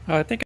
I think.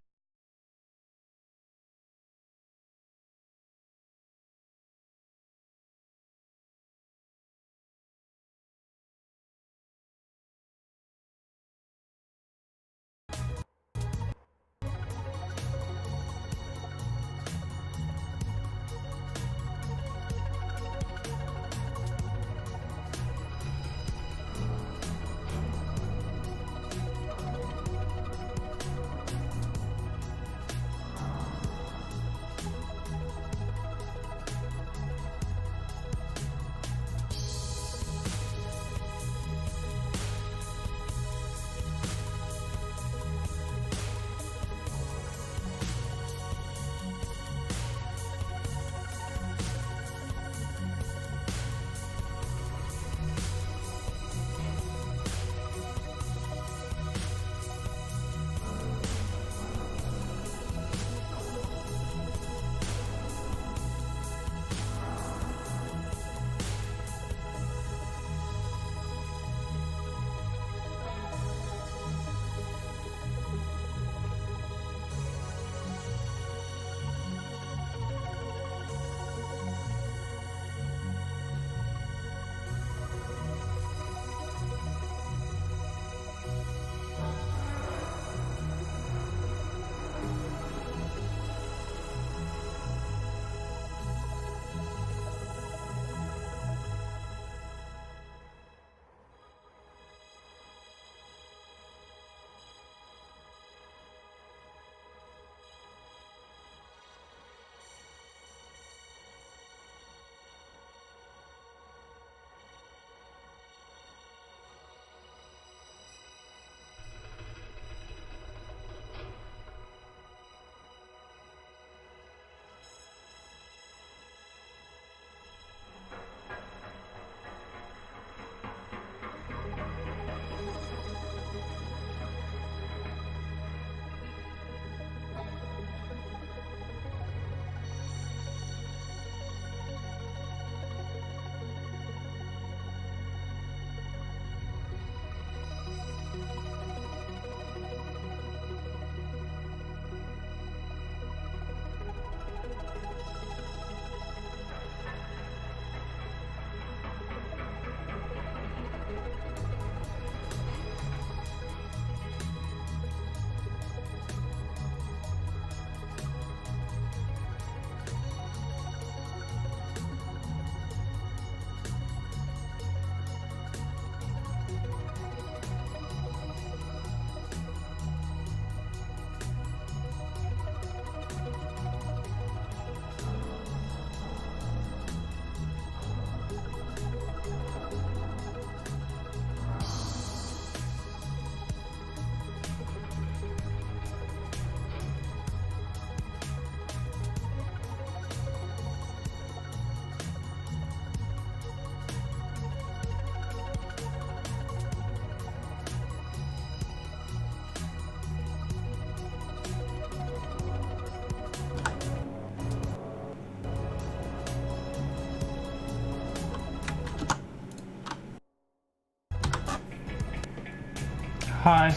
Hi.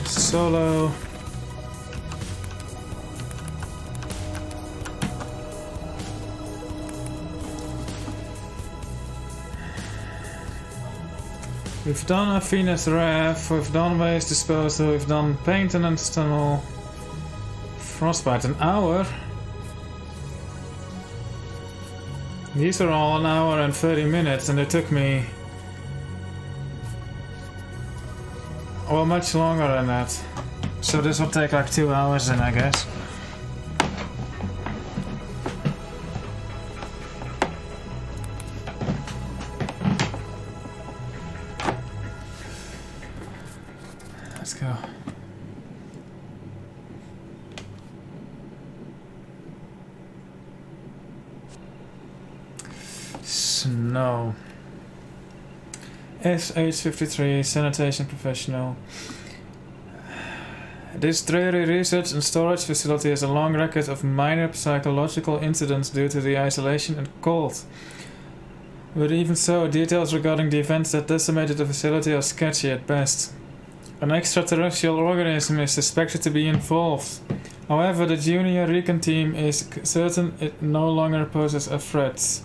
Solo. We've done a Venus Ref, we've done Waste Disposal, we've done Maintenance Tunnel, Frostbite an hour. These are all an hour and 30 minutes and it took me... well, much longer than that. So this will take like 2 hours then, I guess. Let's go. Snow. SH53, sanitation professional. This dreary research and storage facility has a long record of minor psychological incidents due to the isolation and cold. But even so, details regarding the events that decimated the facility are sketchy at best. An extraterrestrial organism is suspected to be involved. However, the junior recon team is certain it no longer poses a threat.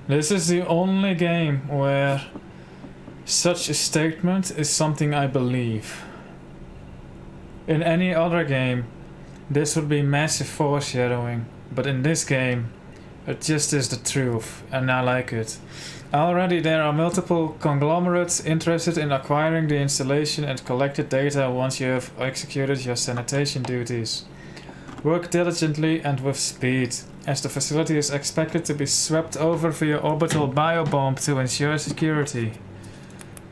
This is the only game where such a statement is something I believe. In any other game, this would be massive foreshadowing, but in this game, it just is the truth, and I like it. Already there are multiple conglomerates interested in acquiring the installation and collected data once you have executed your sanitation duties. Work diligently and with speed, as the facility is expected to be swept over via orbital biobomb to ensure security.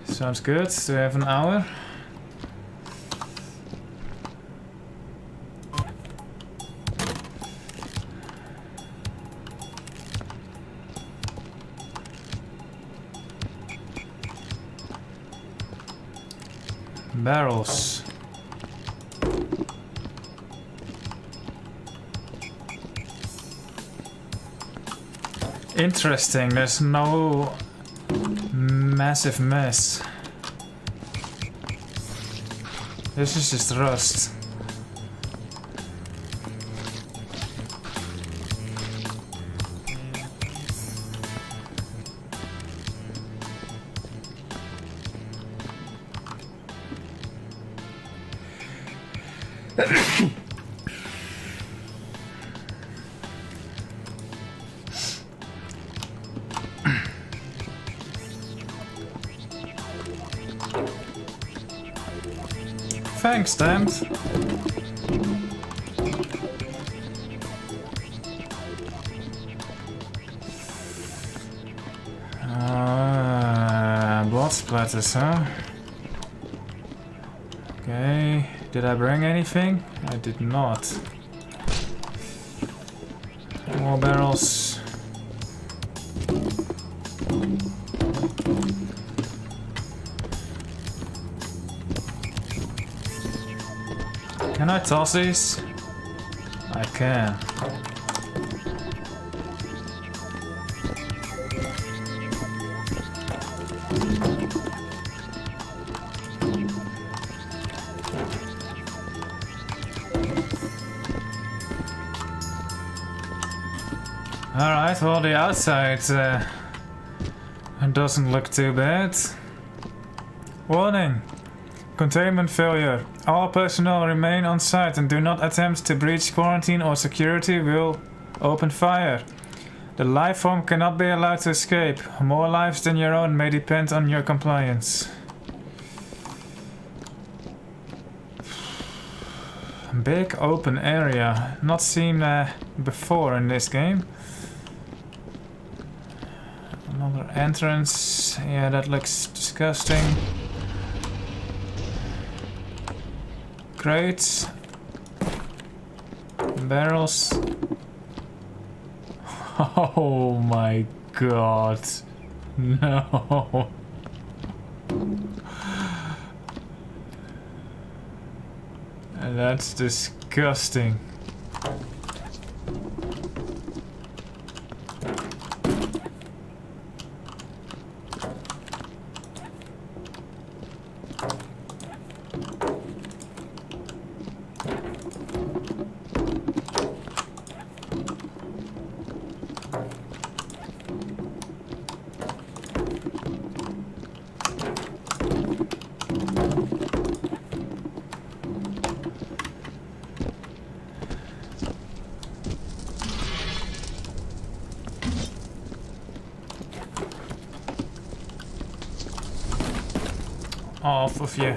Sounds good. Do we have an hour? Barrels. Interesting, there's no massive mess. This is just rust. Thanks, damned. Blood splatters, huh? Okay. Did I bring anything? I did not. More barrels. Can I toss these? I can. Alright, well the outside doesn't look too bad. Warning! Containment failure. All personnel remain on site and do not attempt to breach quarantine or security will open fire. The life form cannot be allowed to escape. More lives than your own may depend on your compliance. Big open area. Not seen before in this game. Another entrance. Yeah, that looks disgusting. Crates. Barrels. Oh my god. No. That's disgusting. Off of you.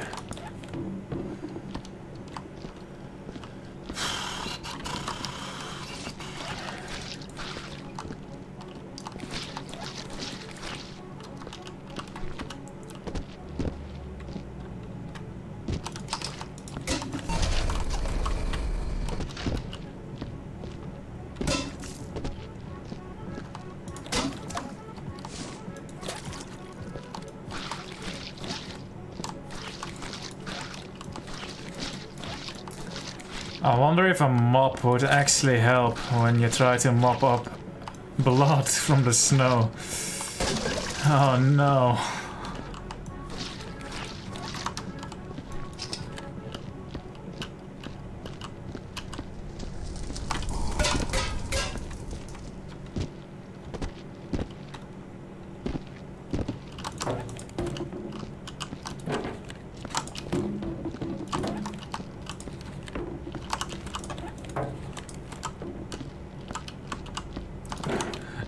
I wonder if a mop would actually help when you try to mop up blood from the snow. Oh no.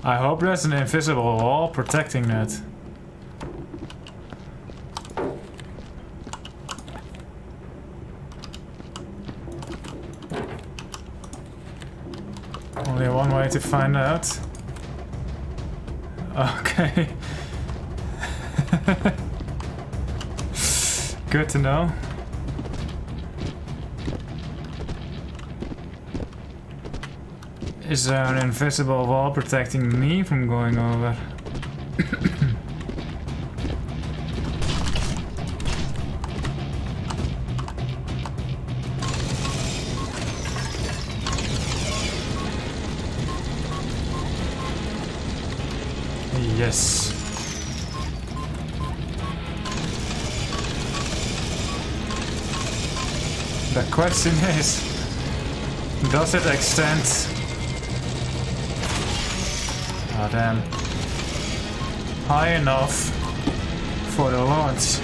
I hope there's an invisible wall protecting that. Only one way to find out. Okay. Good to know. Is there an invisible wall protecting me from going over? Yes. The question is, does it extend? Oh damn. High enough for the launch.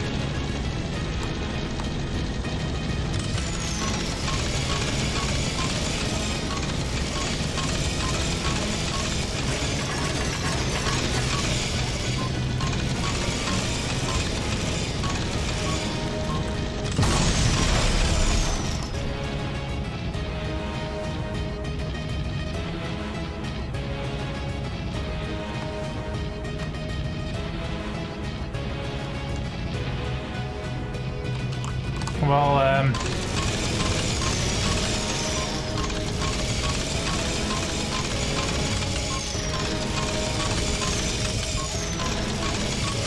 Well,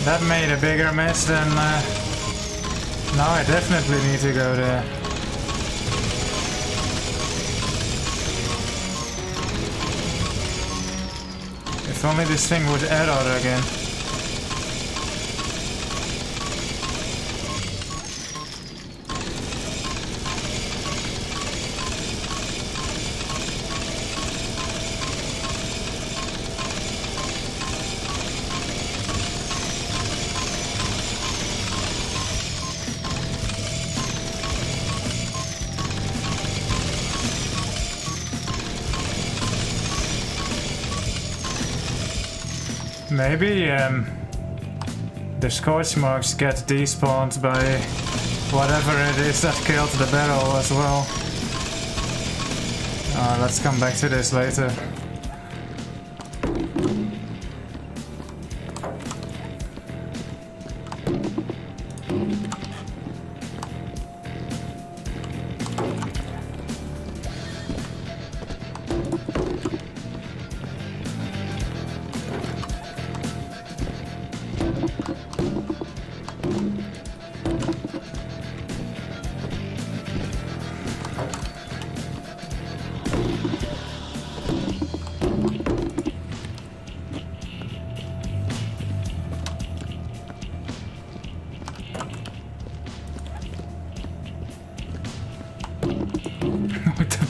that made a bigger mess than, now I definitely need to go there. If only this thing would error again. Maybe the scorch marks get despawned by whatever it is that killed the barrel as well. Let's come back to this later.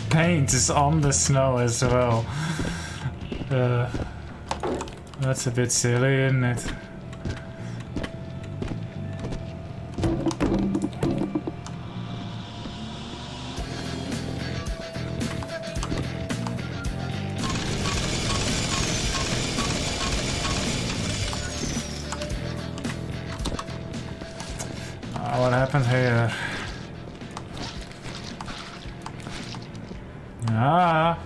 Paint is on the snow as well. That's a bit silly, isn't it? What happened here? Ah.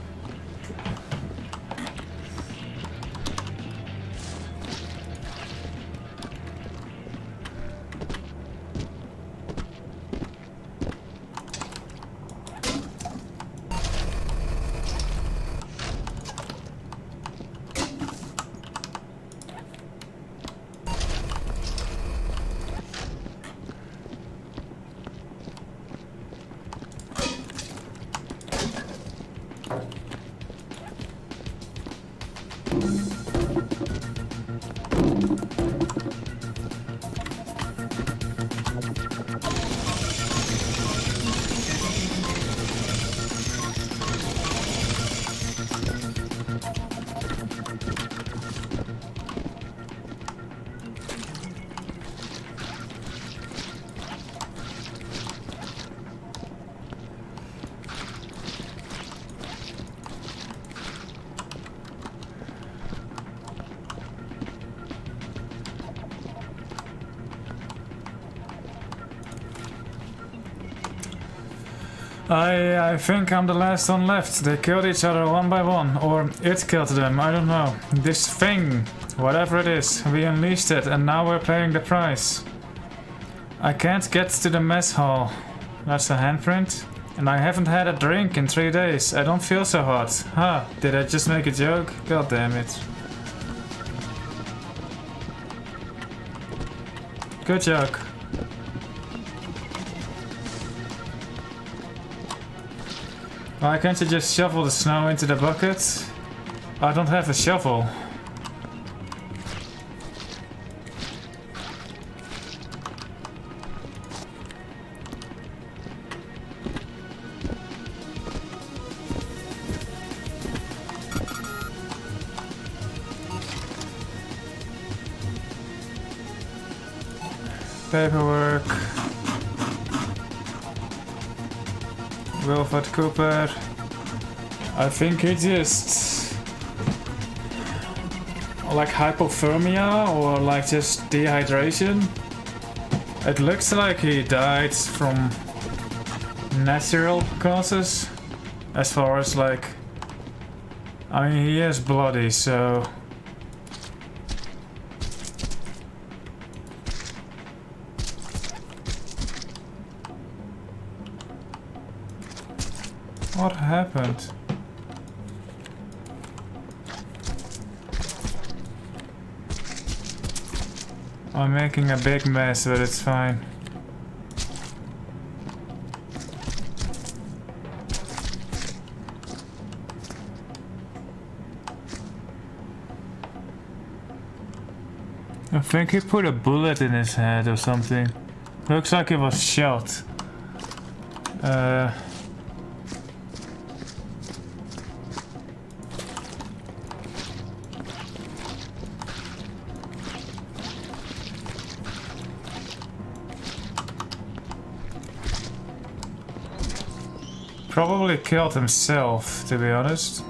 I think I'm the last one left. They killed each other one by one, or it killed them, I don't know. This thing, whatever it is, we unleashed it and now we're paying the price. I can't get to the mess hall. That's a handprint. And I haven't had a drink in 3 days. I don't feel so hot. Huh, did I just make a joke? God damn it. Good joke. Why can't you just shovel the snow into the bucket? I don't have a shovel. Paperwork. Wilford Cooper. I think he just like hypothermia or like just dehydration. It looks like he died from natural causes. As far as like, I mean, he is bloody, so what happened? I'm making a big mess, but it's fine. I think he put a bullet in his head or something. Looks like he was shot. Probably killed himself, to be honest.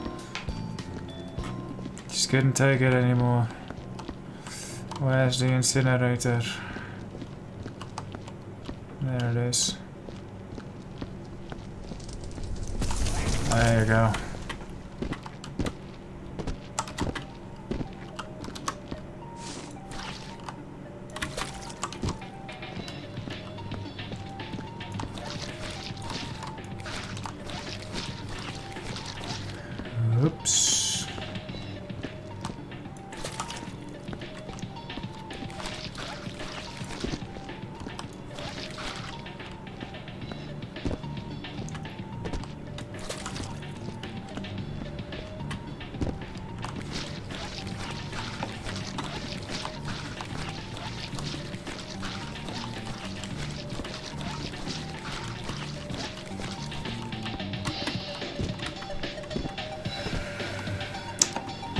Just couldn't take it anymore. Where's the incinerator? There it is. There you go. Oops.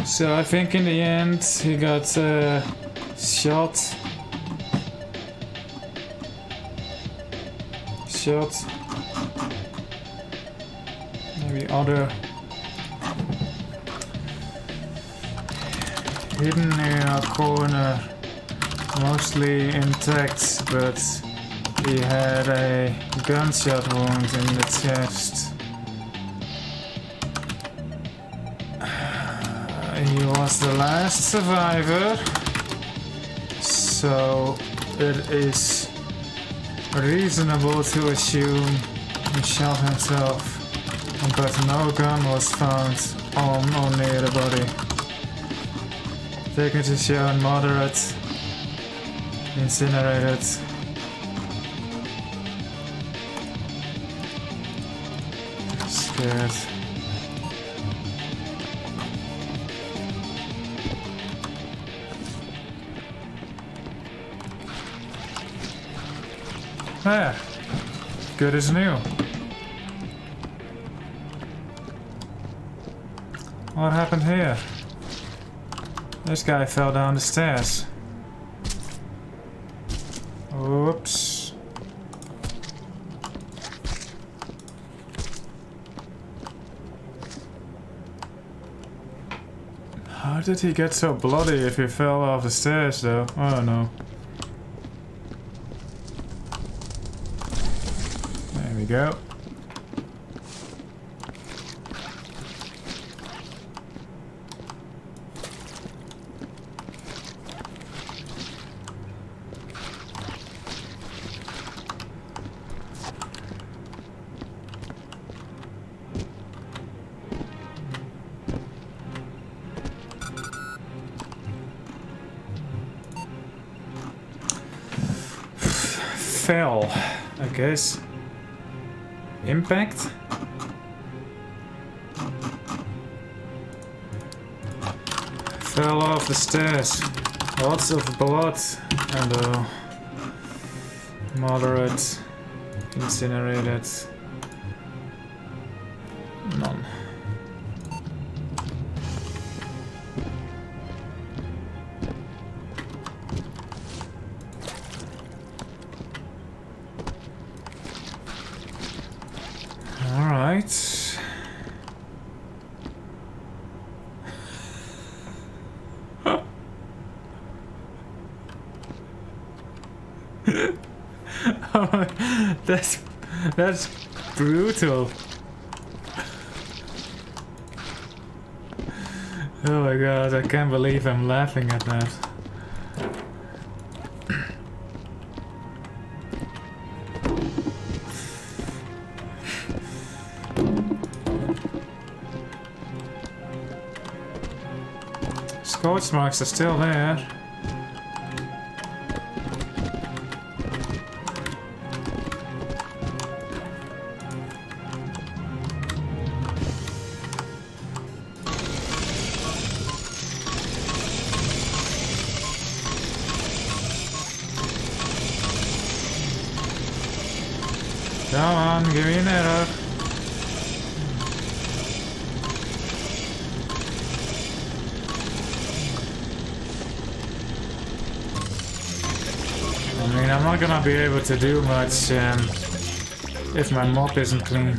So I think in the end he got shot. Maybe other hidden in a corner, mostly intact, but he had a gunshot wound in the chest. He was the last survivor, so it is reasonable to assume he shot himself, but no gun was found on or near the body. Taken to shown moderate, incinerated. Scared. There. Good as new. What happened here? This guy fell down the stairs. Oops. How did he get so bloody if he fell off the stairs though? I don't know. There we go. fell, I guess. Impact? Fell off the stairs. Lots of blood and moderate incinerated. None. All right. Oh, that's brutal. Oh my god, I can't believe I'm laughing at that. Scorch marks are still there. Come on, give me an error. I mean, I'm not gonna be able to do much if my mop isn't clean.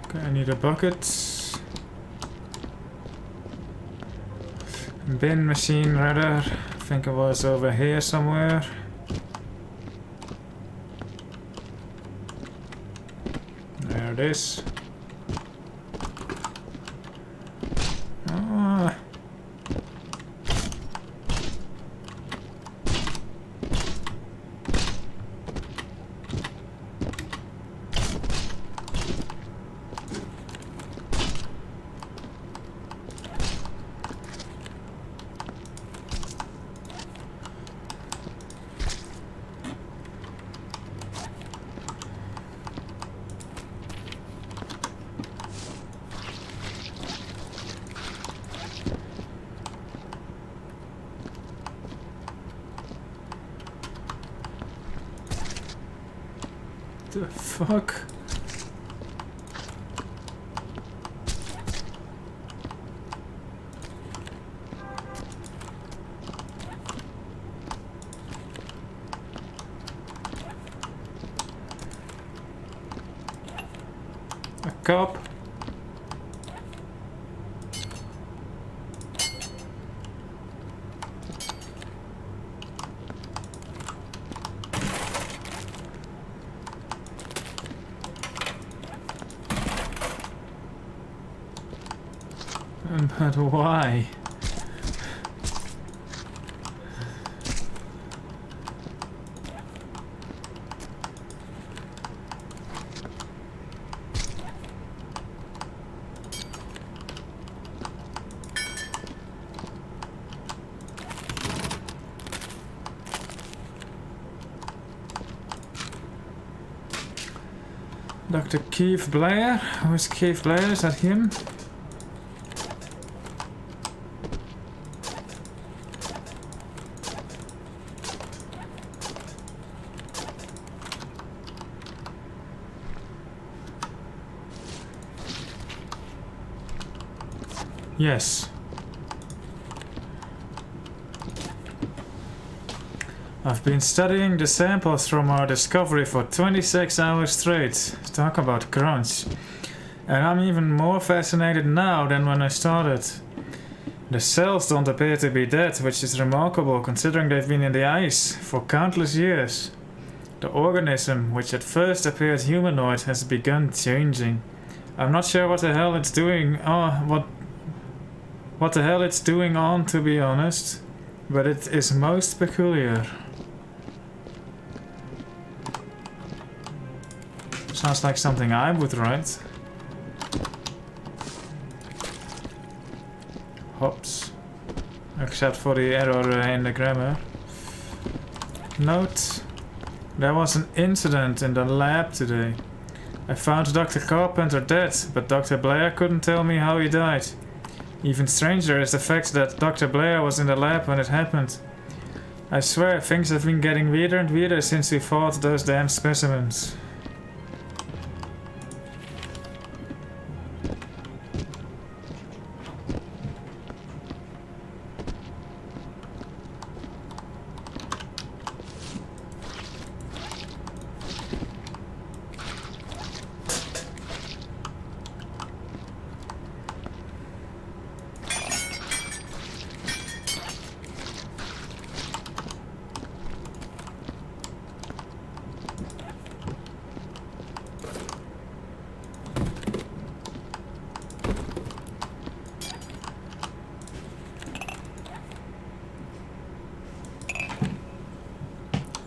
Okay, I need a bucket. Bin machine rather. I think it was over here somewhere. There it is. Ah. The fuck? A cup. But why? Dr. Keith Blair? Who is Keith Blair? Is that him? Yes. I've been studying the samples from our discovery for 26 hours straight. Talk about crunch. And I'm even more fascinated now than when I started. The cells don't appear to be dead, which is remarkable considering they've been in the ice for countless years. The organism, which at first appeared humanoid, has begun changing. I'm not sure what the hell it's doing. What the hell it's doing on, to be honest, but it is most peculiar. Sounds like something I would write. Hops. Except for the error in the grammar. Note. There was an incident in the lab today. I found Dr. Carpenter dead, but Dr. Blair couldn't tell me how he died. Even stranger is the fact that Dr. Blair was in the lab when it happened. I swear, things have been getting weirder and weirder since we fought those damn specimens.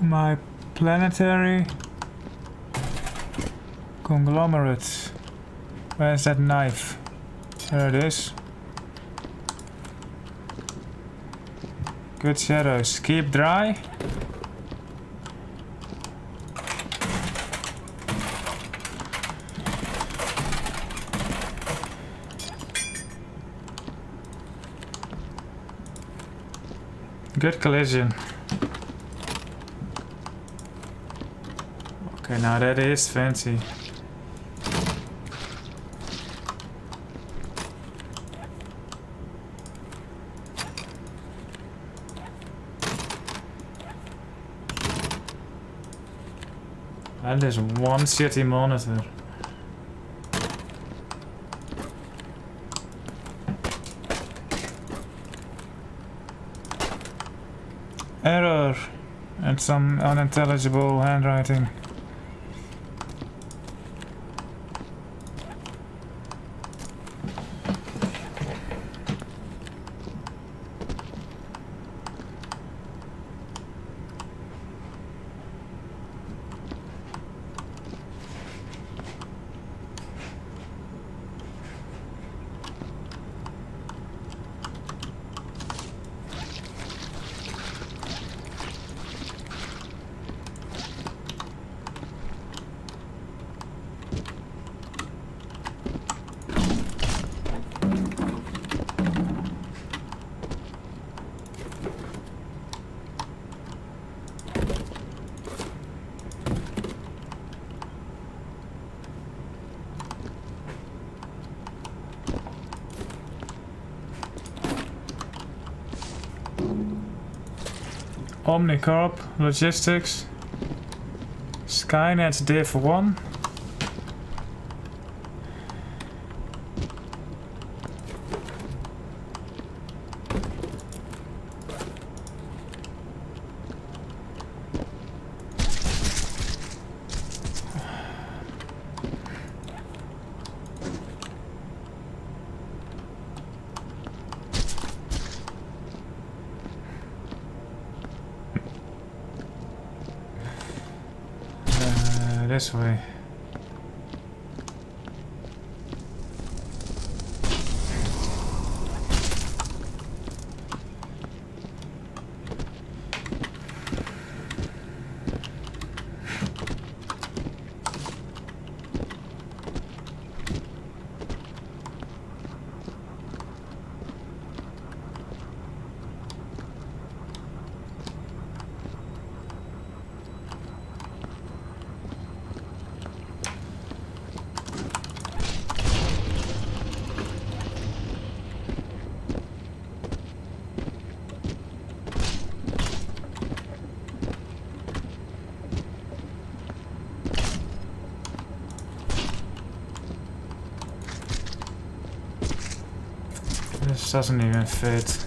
My planetary conglomerate. Where's that knife? There it is. Good shadows. Keep dry. Good collision. Okay, now that is fancy. And there's one shitty monitor. Error and some unintelligible handwriting. Omnicorp, Logistics, Skynet Div 1. This way. This doesn't even fit.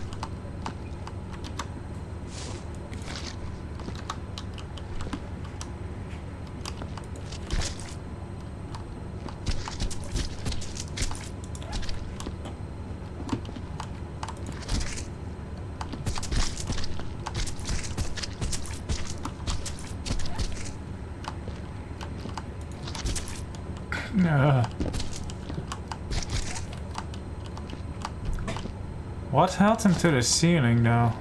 What held him to the ceiling though?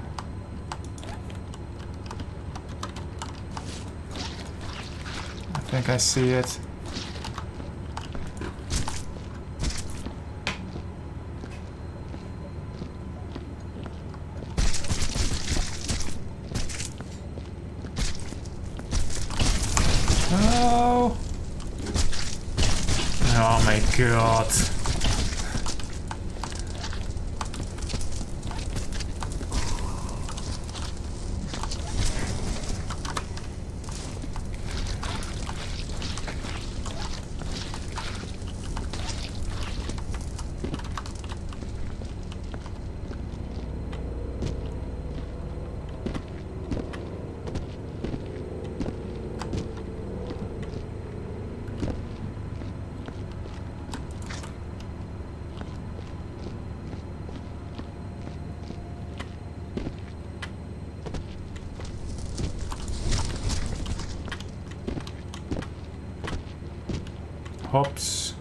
I think I see it. Oh! Oh my god. Hops.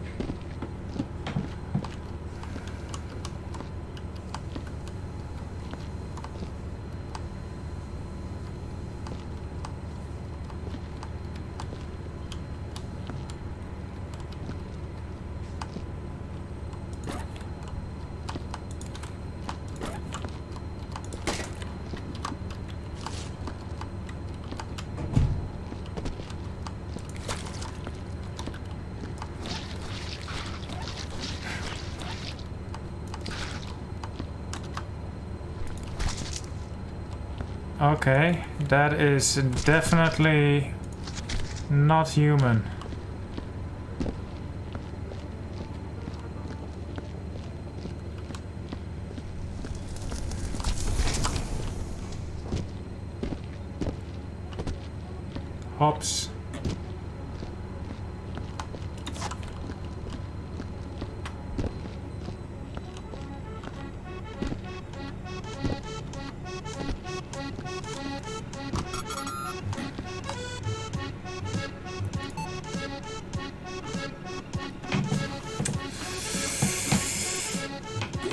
Okay, that is definitely not human. Hops.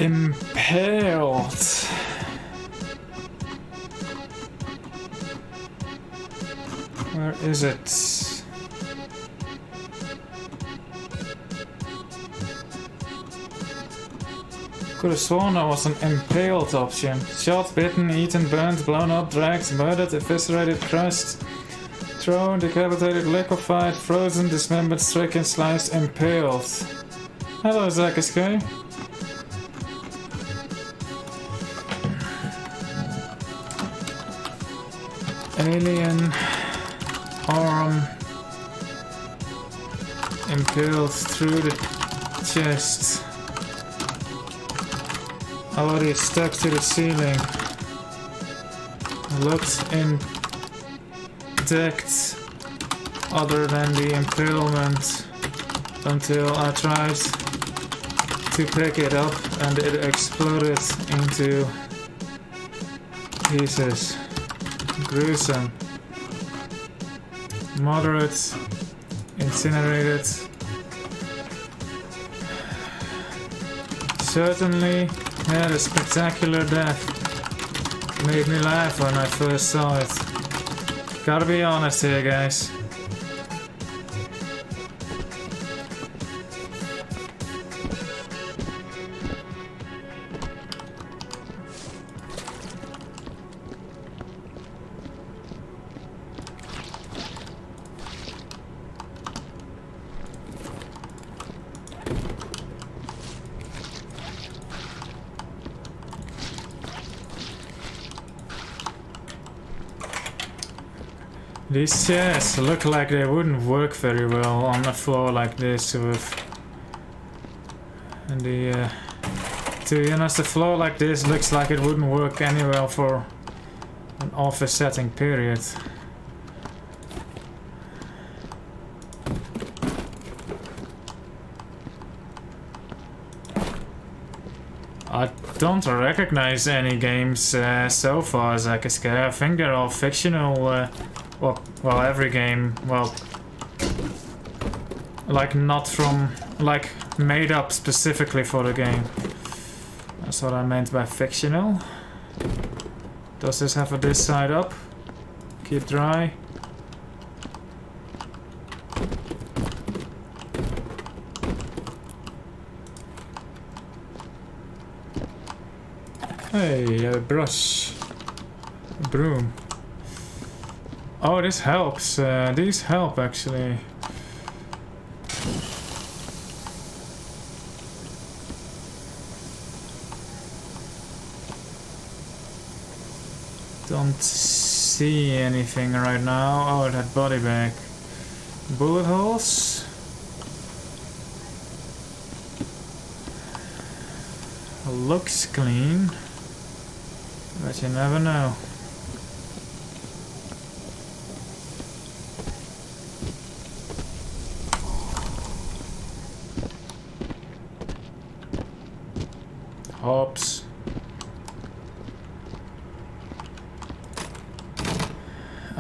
Impaled. Where is it? Could have sworn there was an impaled option. Shot, bitten, eaten, burnt, blown up, dragged, murdered, eviscerated, crushed, thrown, decapitated, liquefied, frozen, dismembered, stricken, sliced, impaled. Hello, Zakisky. Alien arm impaled through the chest. Already stuck to the ceiling. Looked intact other than the impalement until I tried to pick it up and it exploded into pieces. Gruesome. Moderate. Incinerated. Certainly had a spectacular death. Made me laugh when I first saw it. Gotta be honest here, guys. These chairs look like they wouldn't work very well on a floor like this with the to be honest, a floor like this looks like it wouldn't work any well for an office setting, period. I don't recognize any games so far, Zakisky. I think they're all fictional. Well, every game, well, Like not from, like made up specifically for the game. That's what I meant by fictional. Does this have this side up? Keep dry. Hey, a brush. A broom. Oh, this helps. These help actually. Don't see anything right now. Oh, that body bag. Bullet holes. Looks clean, but you never know. Hops.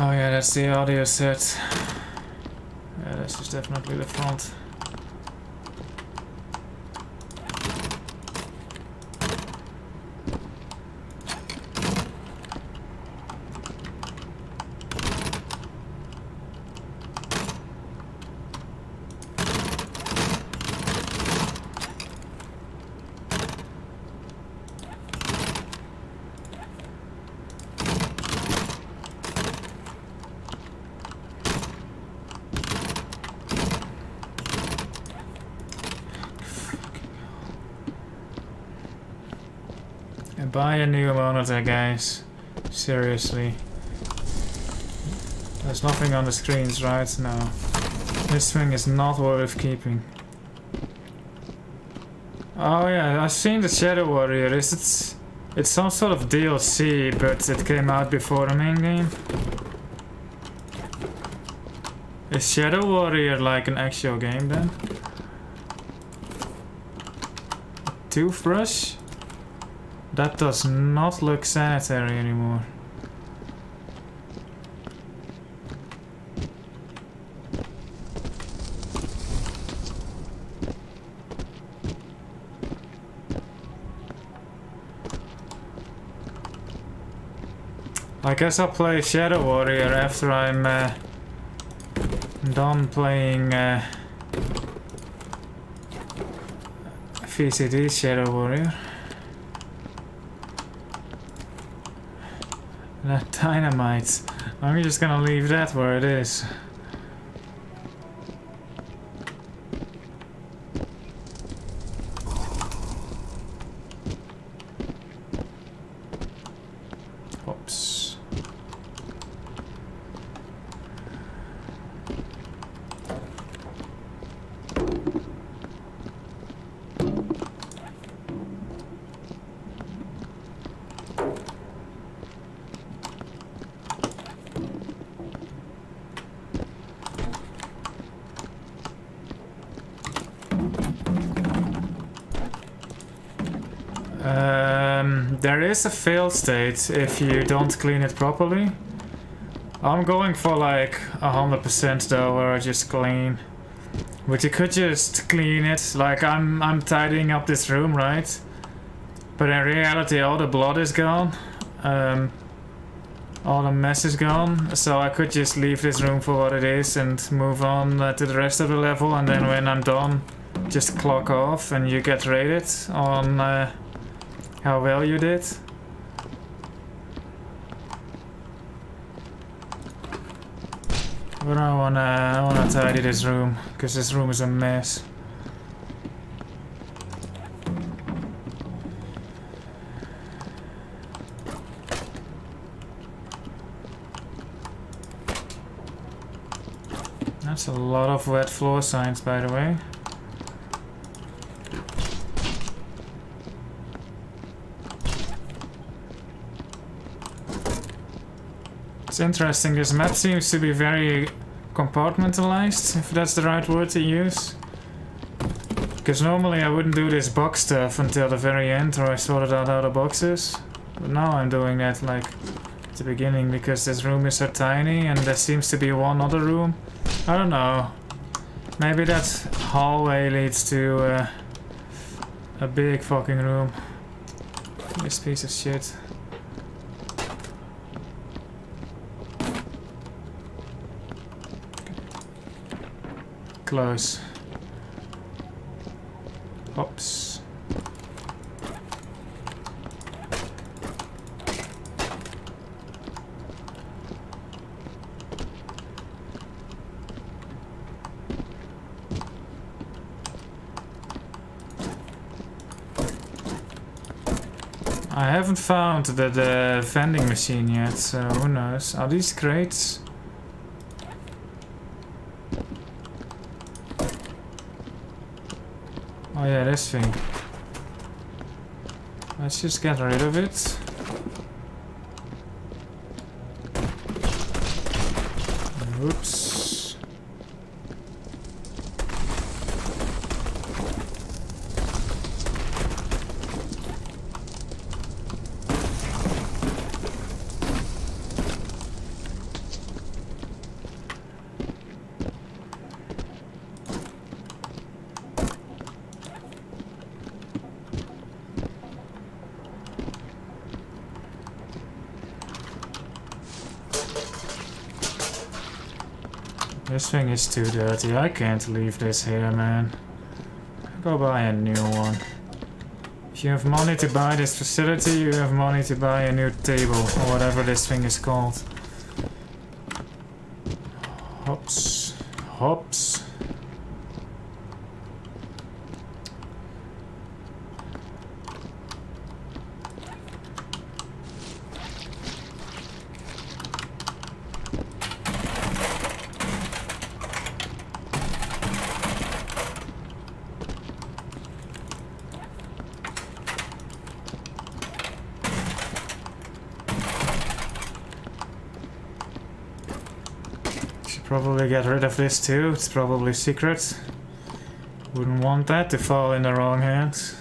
Oh yeah, that's the audio set. Yeah, this is definitely the front. Buy a new monitor, guys. Seriously. There's nothing on the screens, right? No. This thing is not worth keeping. Oh yeah, I've seen the Shadow Warrior. It's some sort of DLC, but it came out before the main game. Is Shadow Warrior like an actual game then? A toothbrush? That does not look sanitary anymore. I guess I'll play Shadow Warrior after I'm done playing VCD Shadow Warrior. That dynamite. I'm just gonna leave that where it is. Oops. There is a fail state if you don't clean it properly. I'm going for like 100% though, where I just clean. But you could just clean it, like I'm tidying up this room, right? But in reality all the blood is gone. All the mess is gone, so I could just leave this room for what it is and move on to the rest of the level, and then when I'm done, just clock off and you get rated on how well you did. But I wanna tidy this room, because this room is a mess. That's a lot of wet floor signs, by the way. It's interesting, this map seems to be very compartmentalized, if that's the right word to use. Because normally I wouldn't do this box stuff until the very end, or I sorted out all the boxes. But now I'm doing that like at the beginning, because this room is so tiny and there seems to be one other room. I don't know. Maybe that hallway leads to a big fucking room. This piece of shit. Close. Oops. I haven't found the vending machine yet, so who knows. Are these crates? Oh yeah, this thing. Let's just get rid of it. Oops. This thing is too dirty. I can't leave this here, man. Go buy a new one. If you have money to buy this facility, you have money to buy a new table, or whatever this thing is called. Hops. Hops. Probably get rid of this too, it's probably secret. Wouldn't want that to fall in the wrong hands.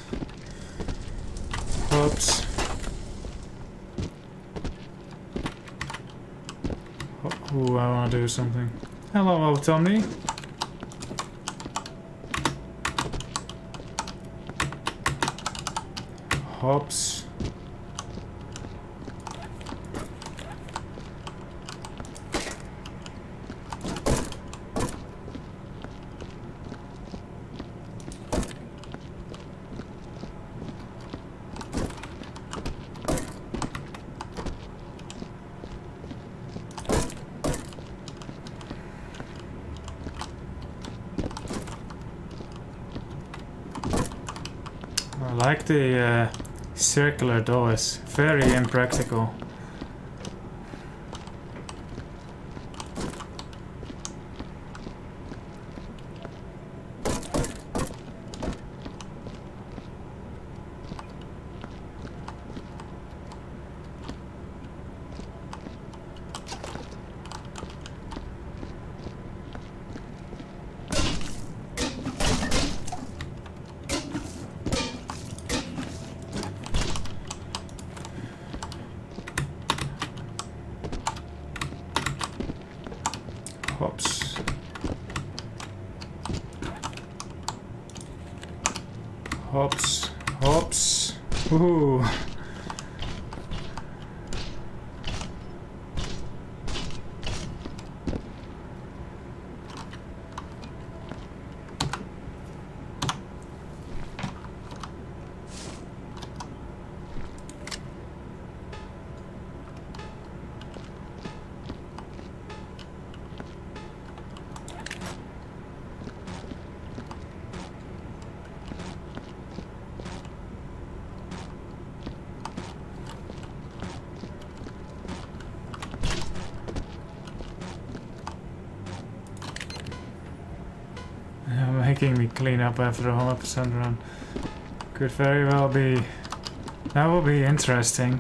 Oops. Ooh, I wanna do something. Hello, Tommy. Hops. I like the circular doors, very impractical. Hops. Hops. Hops. Ooh. Making me clean up after a 100% run. Could very well be. That will be interesting.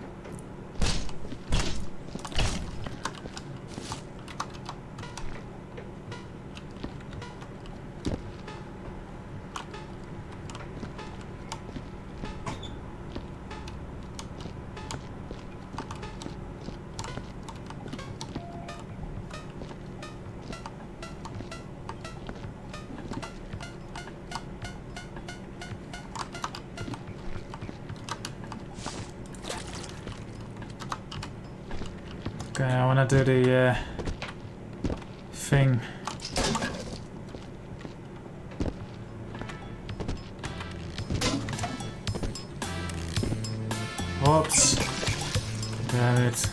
Okay, I wanna do the thing. Oops. Damn it.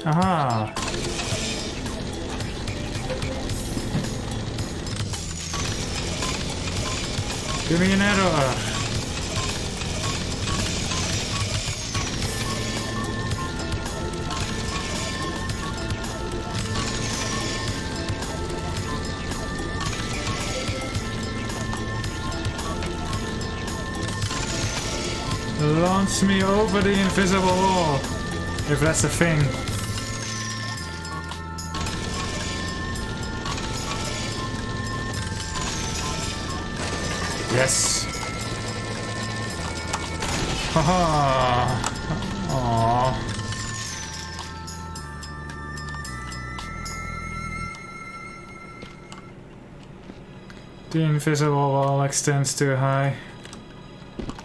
Aha! Give me an error! Launch me over the invisible wall, if that's a thing. Yes. Haha. Aww. The invisible wall extends too high.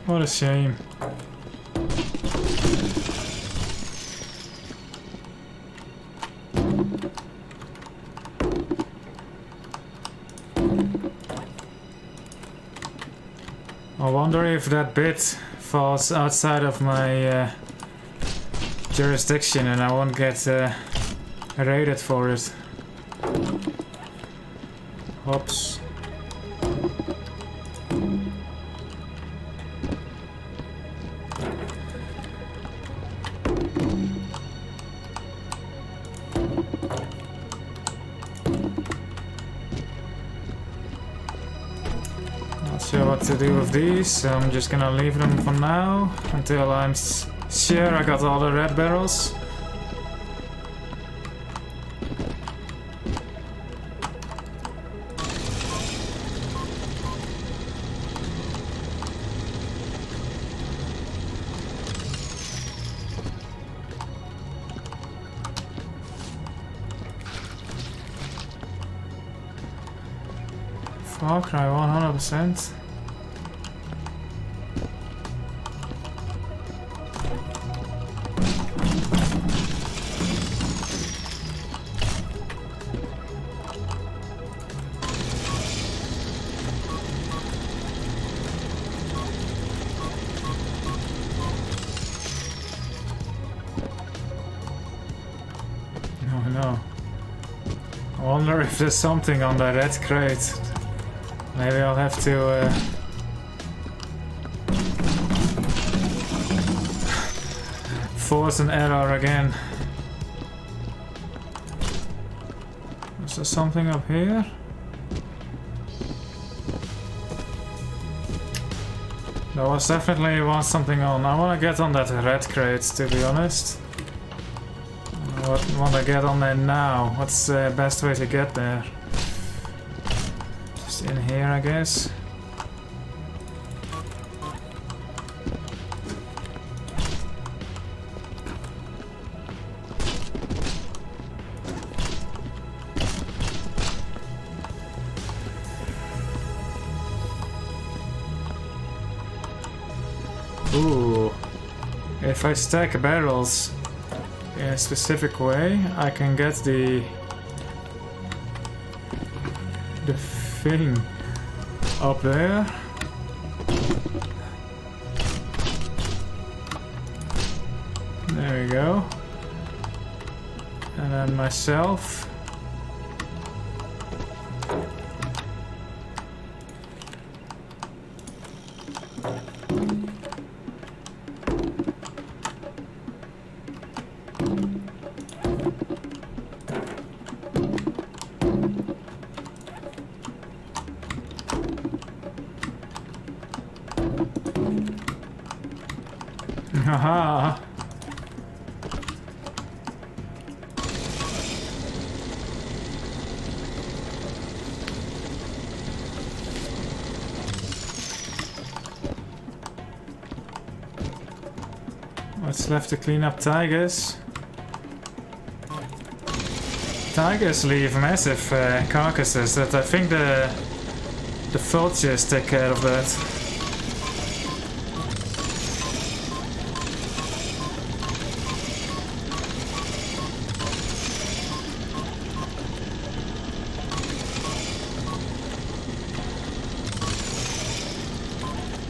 What a shame. I wonder if that bit falls outside of my jurisdiction and I won't get rated for it. Oops. Sure what to do with these, so I'm just gonna leave them for now until I'm sure I got all the red barrels. Far Cry 100%. No. I wonder if there's something on that red crate. Maybe I'll have to force an error again. Is there something up here? There was definitely something on. I want to get on that red crate, to be honest. I want to get on there now. What's the best way to get there? In here, I guess. Ooh. If I stack barrels in a specific way, I can get the thing up there. There we go. And then myself. Haha. What's left to clean up? Tigers. Tigers leave massive carcasses that I think the vultures take care of that.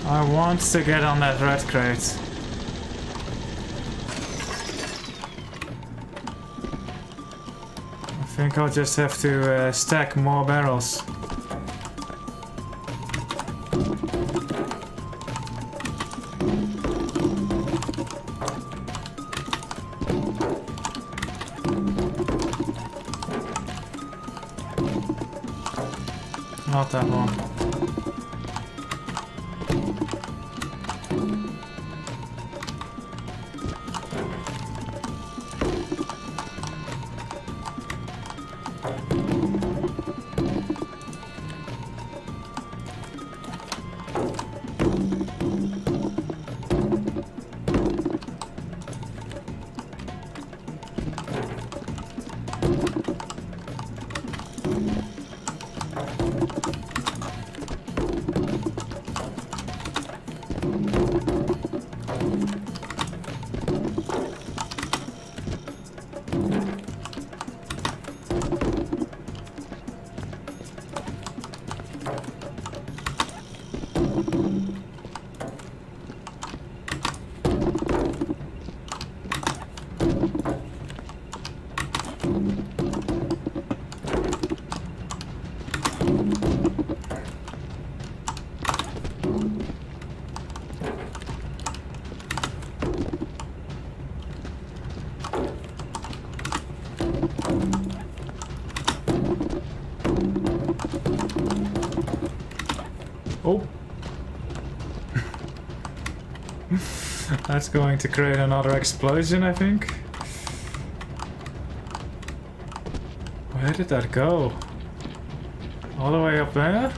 I want to get on that red crate. I think I'll just have to stack more barrels. Not that one. Oh! That's going to create another explosion, I think. Where did that go? All the way up there?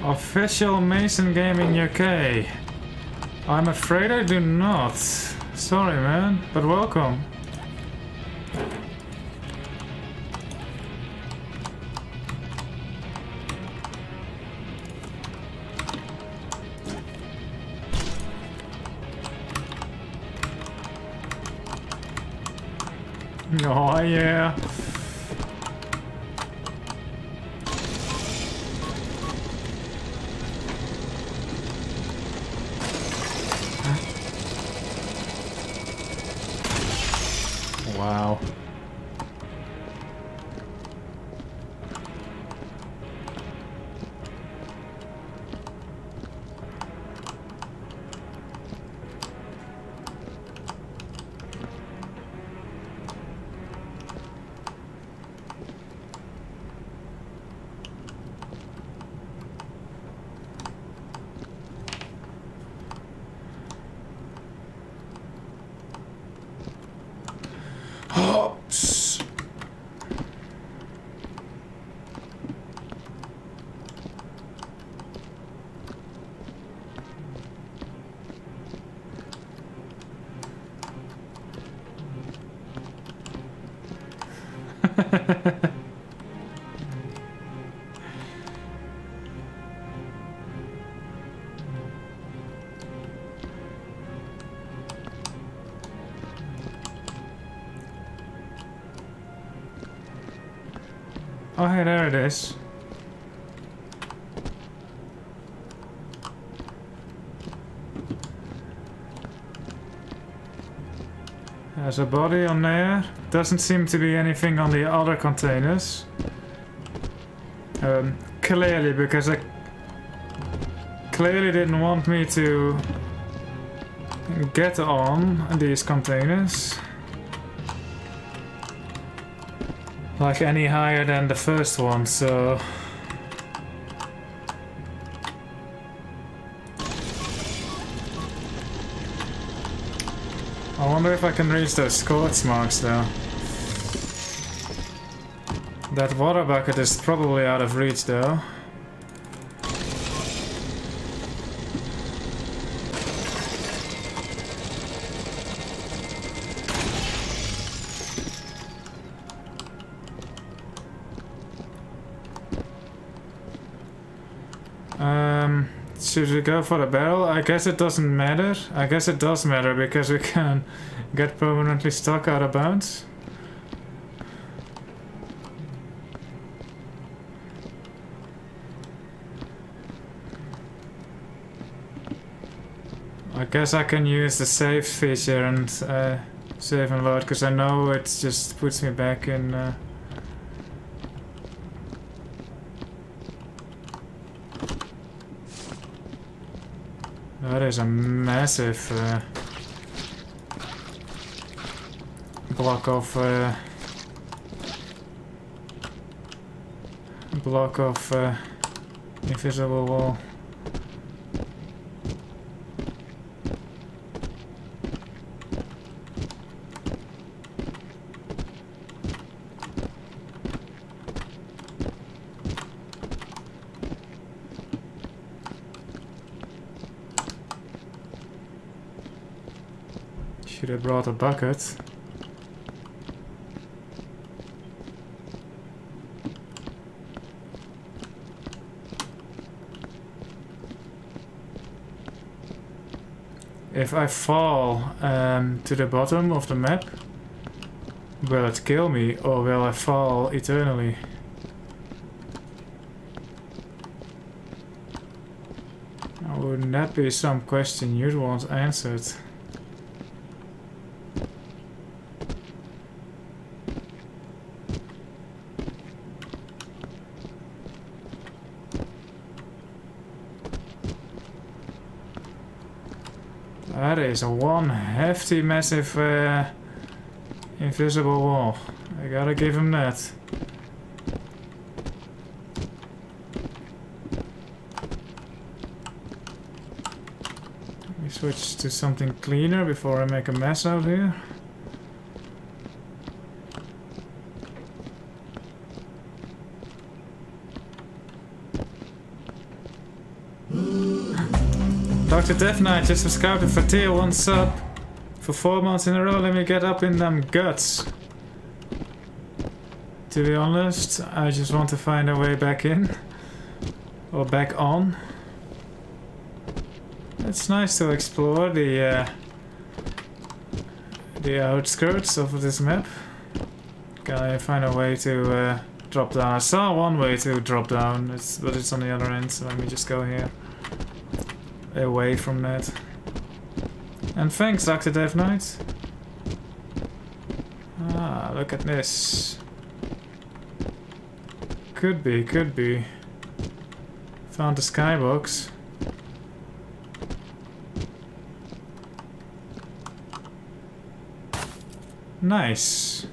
Official Mason Gaming UK. I'm afraid I do not. Sorry, man, but welcome. Oh, yeah. Wow. Hops. Oh, hey, there it is. There's a body on there. Doesn't seem to be anything on the other containers. Clearly, because I clearly didn't want me to get on these containers. Like any higher than the first one, so... I wonder if I can reach those scorch marks though. That water bucket is probably out of reach though. Should we go for the barrel? I guess it doesn't matter. I guess it does matter because we can get permanently stuck out of bounds. I guess I can use the save feature and save and load because I know it just puts me back in. That is a massive block of invisible wall. Should have brought a bucket. If I fall to the bottom of the map, will it kill me or will I fall eternally? Wouldn't that be some question you'd want answered? That is a one hefty, massive invisible wall. I gotta give him that. Let me switch to something cleaner before I make a mess out here. Dr. Death Knight just was scouted for tier 1 sub for 4 months in a row. Let me get up in them guts. To be honest, I just want to find a way back in. Or back on. It's nice to explore the outskirts of this map. Can I find a way to drop down? I saw one way to drop down, but it's on the other end, so let me just go here. Away from that. And thanks, Dr. Death Knight. Ah, look at this. Could be, could be. Found the skybox. Nice.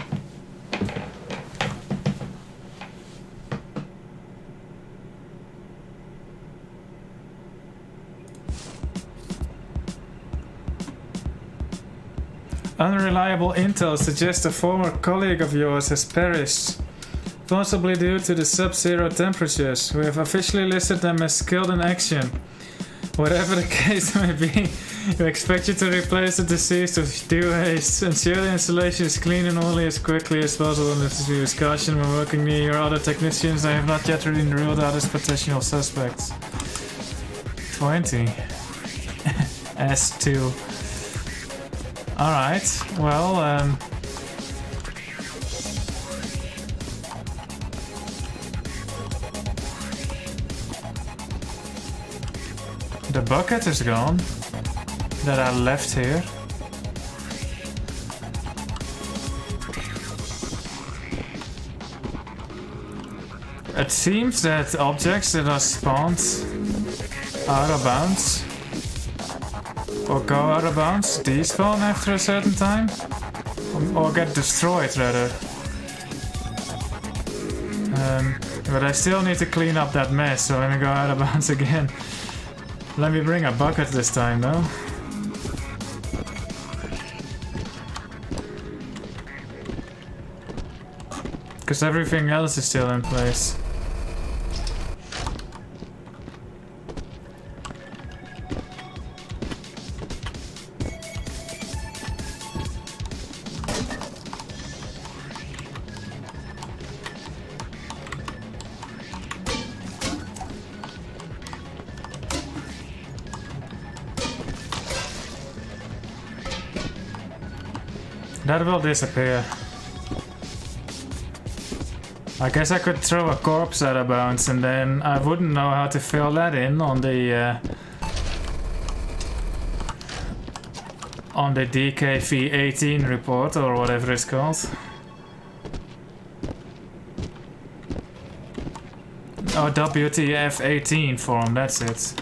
Unreliable intel suggests a former colleague of yours has perished, possibly due to the sub-zero temperatures. We have officially listed them as killed in action. Whatever the case may be, we expect you to replace the deceased with due haste. Ensure the installation is clean and orderly as quickly as possible, and this is use caution when working near your other technicians. I have not yet been ruled out as potential suspects. 20. S2. Alright, well, the bucket is gone that I left here. It seems that objects that are spawned out of bounds or go out of bounds despawn after a certain time, or get destroyed rather. But I still need to clean up that mess, so let me go out of bounds again. Let me bring a bucket this time though. Because everything else is still in place. That will disappear. I guess I could throw a corpse out of bounds and then I wouldn't know how to fill that in on the DKV18 report or whatever it's called. Oh, WTF18 form, that's it.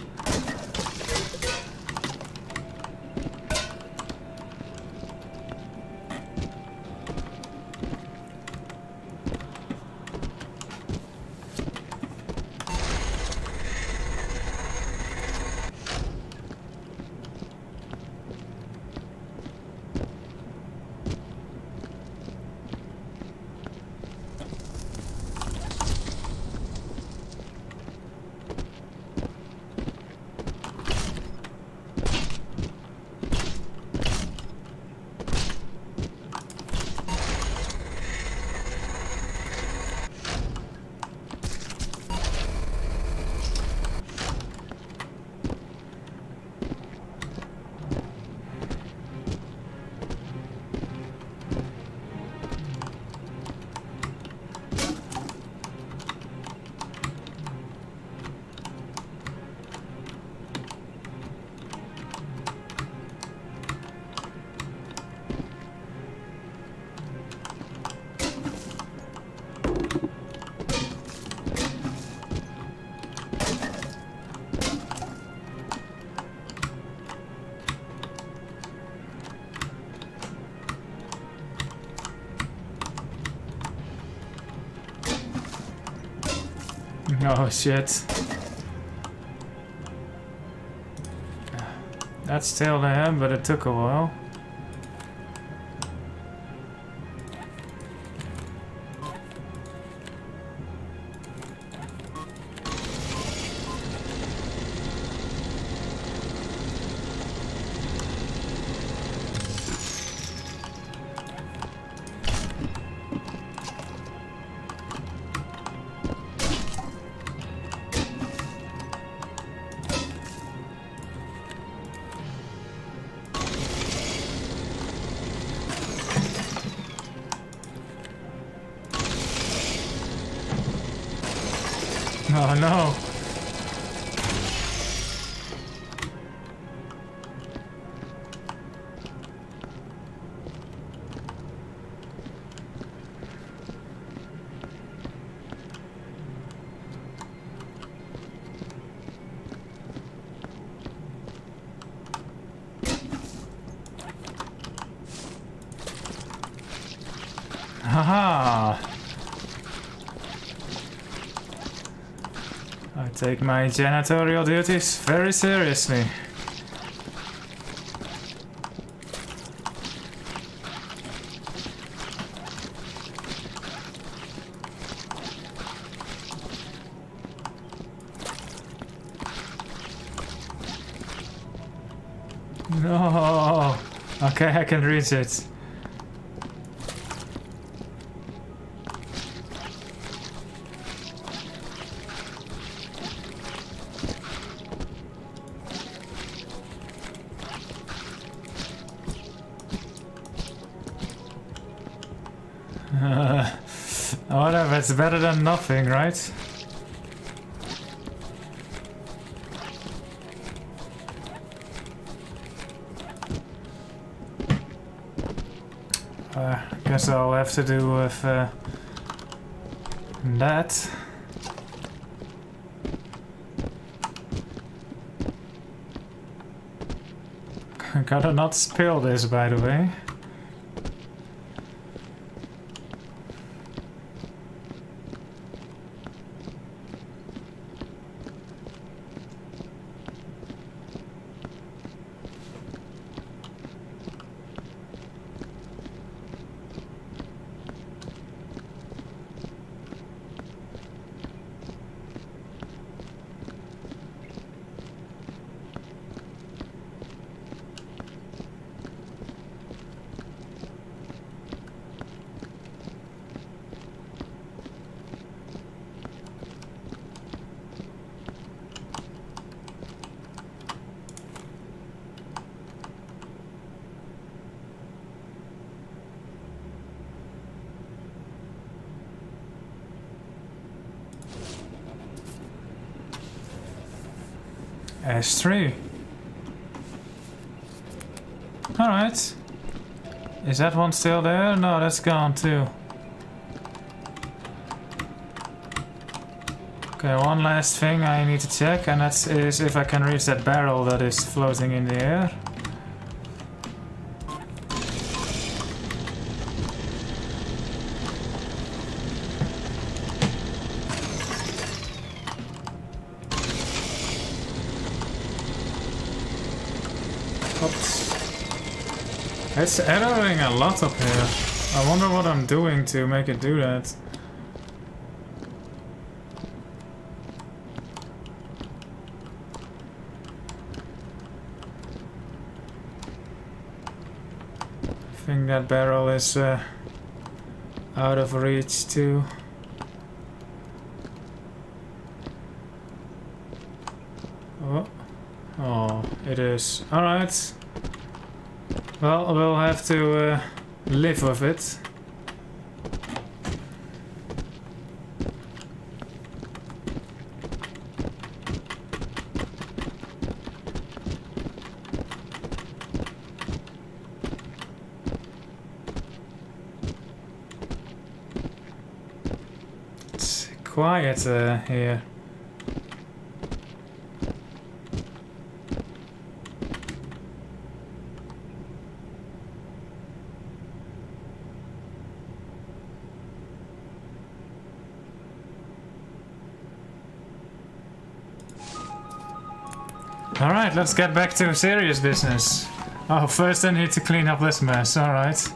Oh shit. That's still there, but it took a while. Oh no! Haha! I take my janitorial duties very seriously. No! Okay, I can reach it. Whatever, it's better than nothing, right? Guess I'll have to do with that. Gotta not spill this, by the way. S3. Alright. Is that one still there? No, that's gone too. Okay, one last thing I need to check, and that is if I can reach that barrel that is floating in the air. It's erroring a lot up here. I wonder what I'm doing to make it do that. I think that barrel is out of reach too. Oh, it is. Alright. Well, we'll have to live with it. It's quiet here. Alright, let's get back to serious business. Oh, first I need to clean up this mess, alright.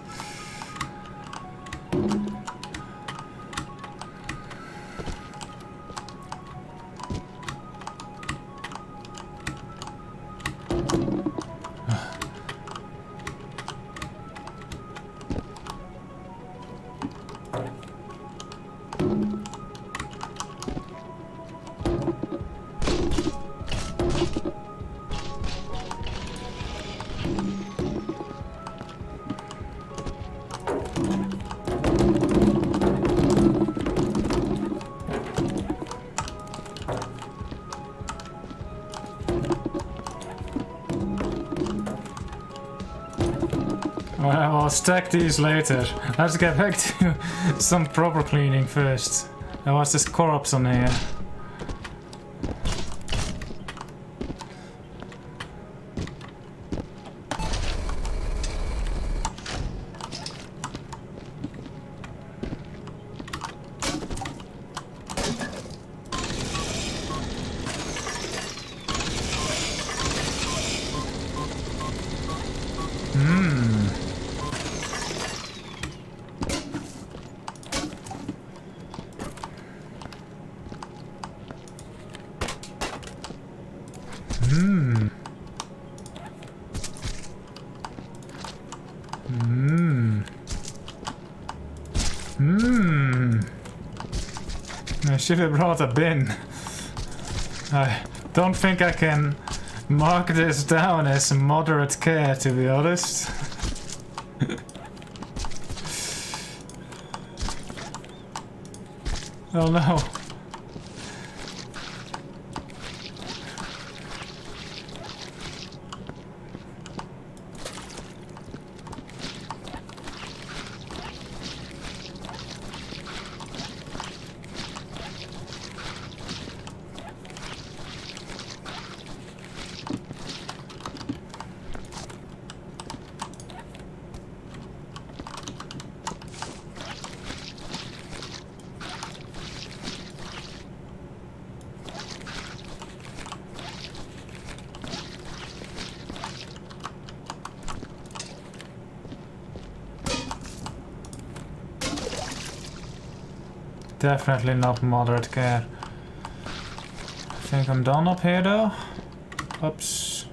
Well, I'll stack these later. Let's get back to some proper cleaning first. There was this corpse on here. I should have brought a bin. I don't think I can mark this down as moderate care, to be honest. Oh no. Definitely not moderate care. I think I'm done up here though. Oops.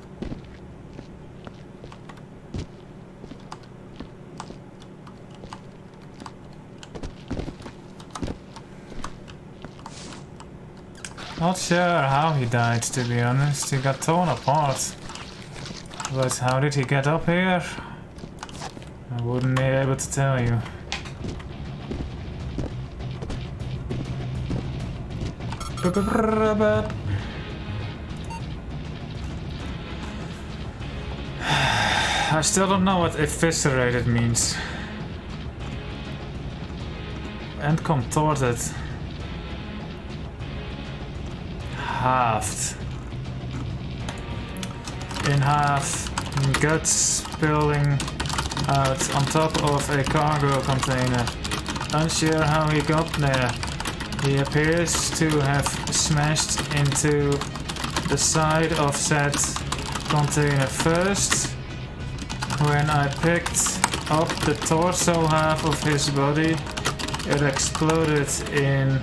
Not sure how he died, to be honest. He got torn apart. But how did he get up here? I wouldn't be able to tell you. I still don't know what eviscerated means. And contorted. Halved. In half, guts spilling out on top of a cargo container. Unsure how he got there. He appears to have smashed into the side of said container first. When I picked up the torso half of his body, it exploded in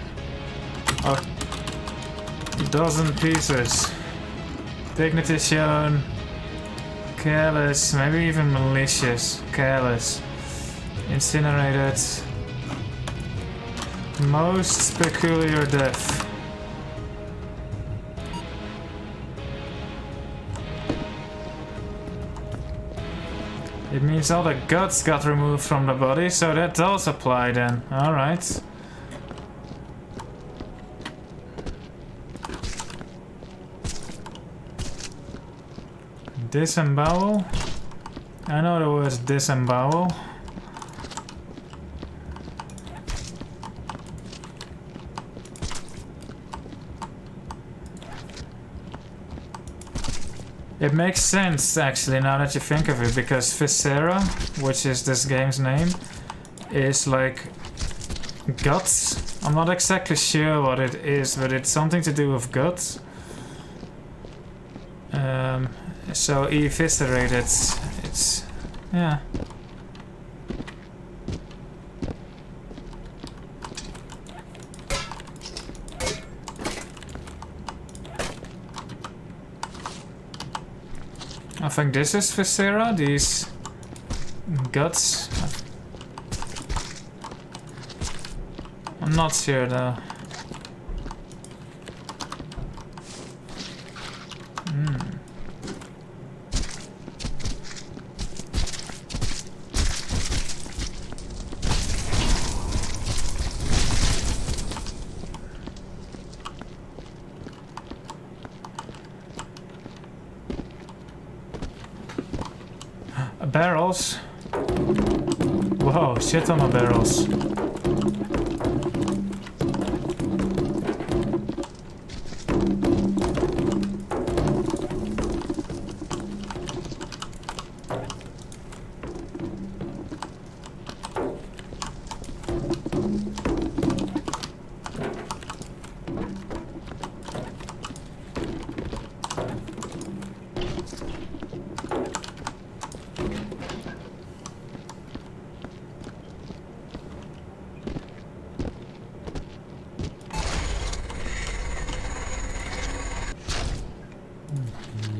a dozen pieces. Dignity shown. Careless, maybe even malicious. Careless. Incinerated. Most peculiar death. It means all the guts got removed from the body, so that does apply then. Alright. Disembowel? I know the word disembowel. It makes sense actually now that you think of it, because Viscera, which is this game's name, is like guts. I'm not exactly sure what it is, but it's something to do with guts. So eviscerated, it's yeah. I think this is Viscera, these guts. I'm not sure though. Barrels. Whoa, shit on my barrels.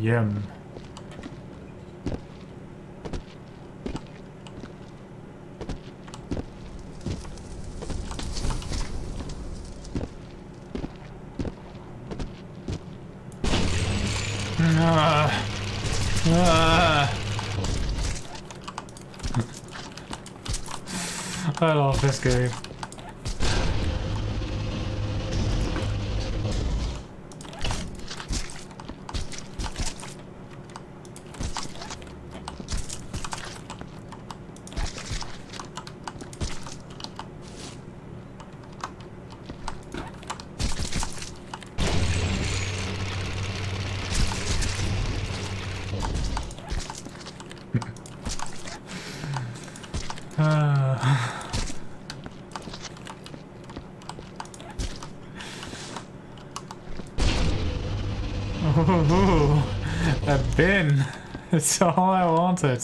Yum. I love this game. Ooh, a bin. It's all I wanted.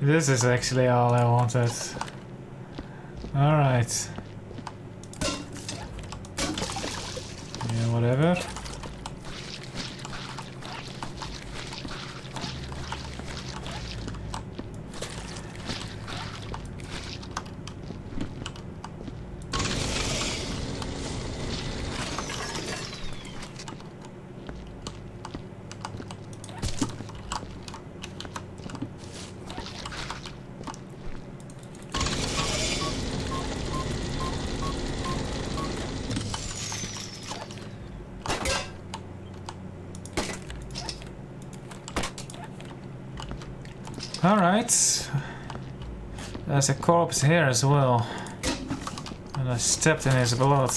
This is actually all I wanted. Alright. Yeah, whatever. Alright. There's a corpse here as well. And I stepped in his blood.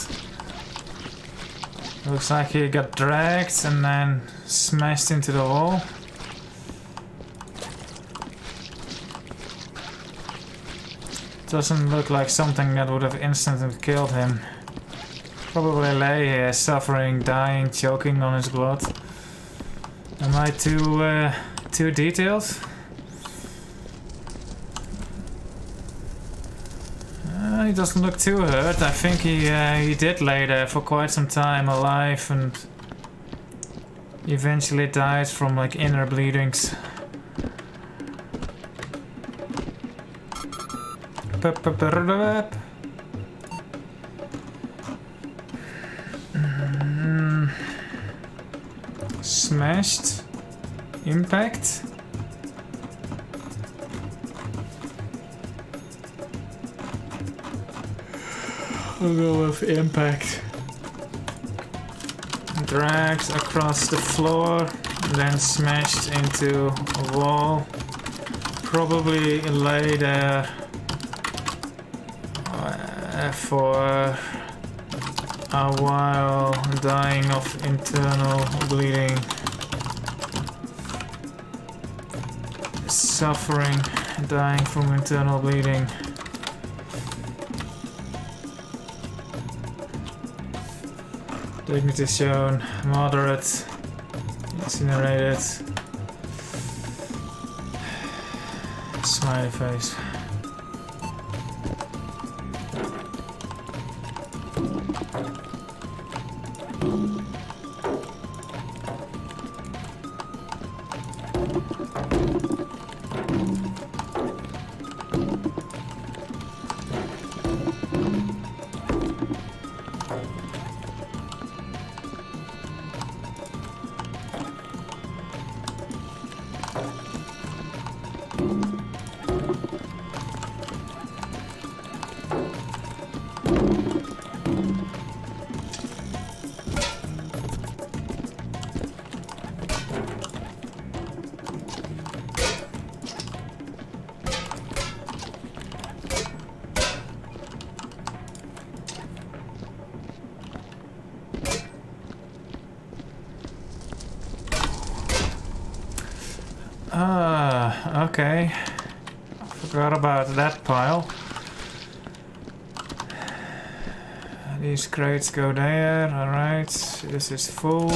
Looks like he got dragged and then smashed into the wall. Doesn't look like something that would have instantly killed him. Probably lay here suffering, dying, choking on his blood. Am I too detailed? He doesn't look too hurt. I think he did lay there for quite some time alive and eventually died from like inner bleedings. Smashed. Impact. I'll go with impact. Dragged across the floor, then smashed into a wall. Probably lay there for a while, dying of internal bleeding. Suffering, dying from internal bleeding. Dignity shown, moderate, incinerated. Smiley face. Okay. Forgot about that pile. These crates go there, alright. This is full.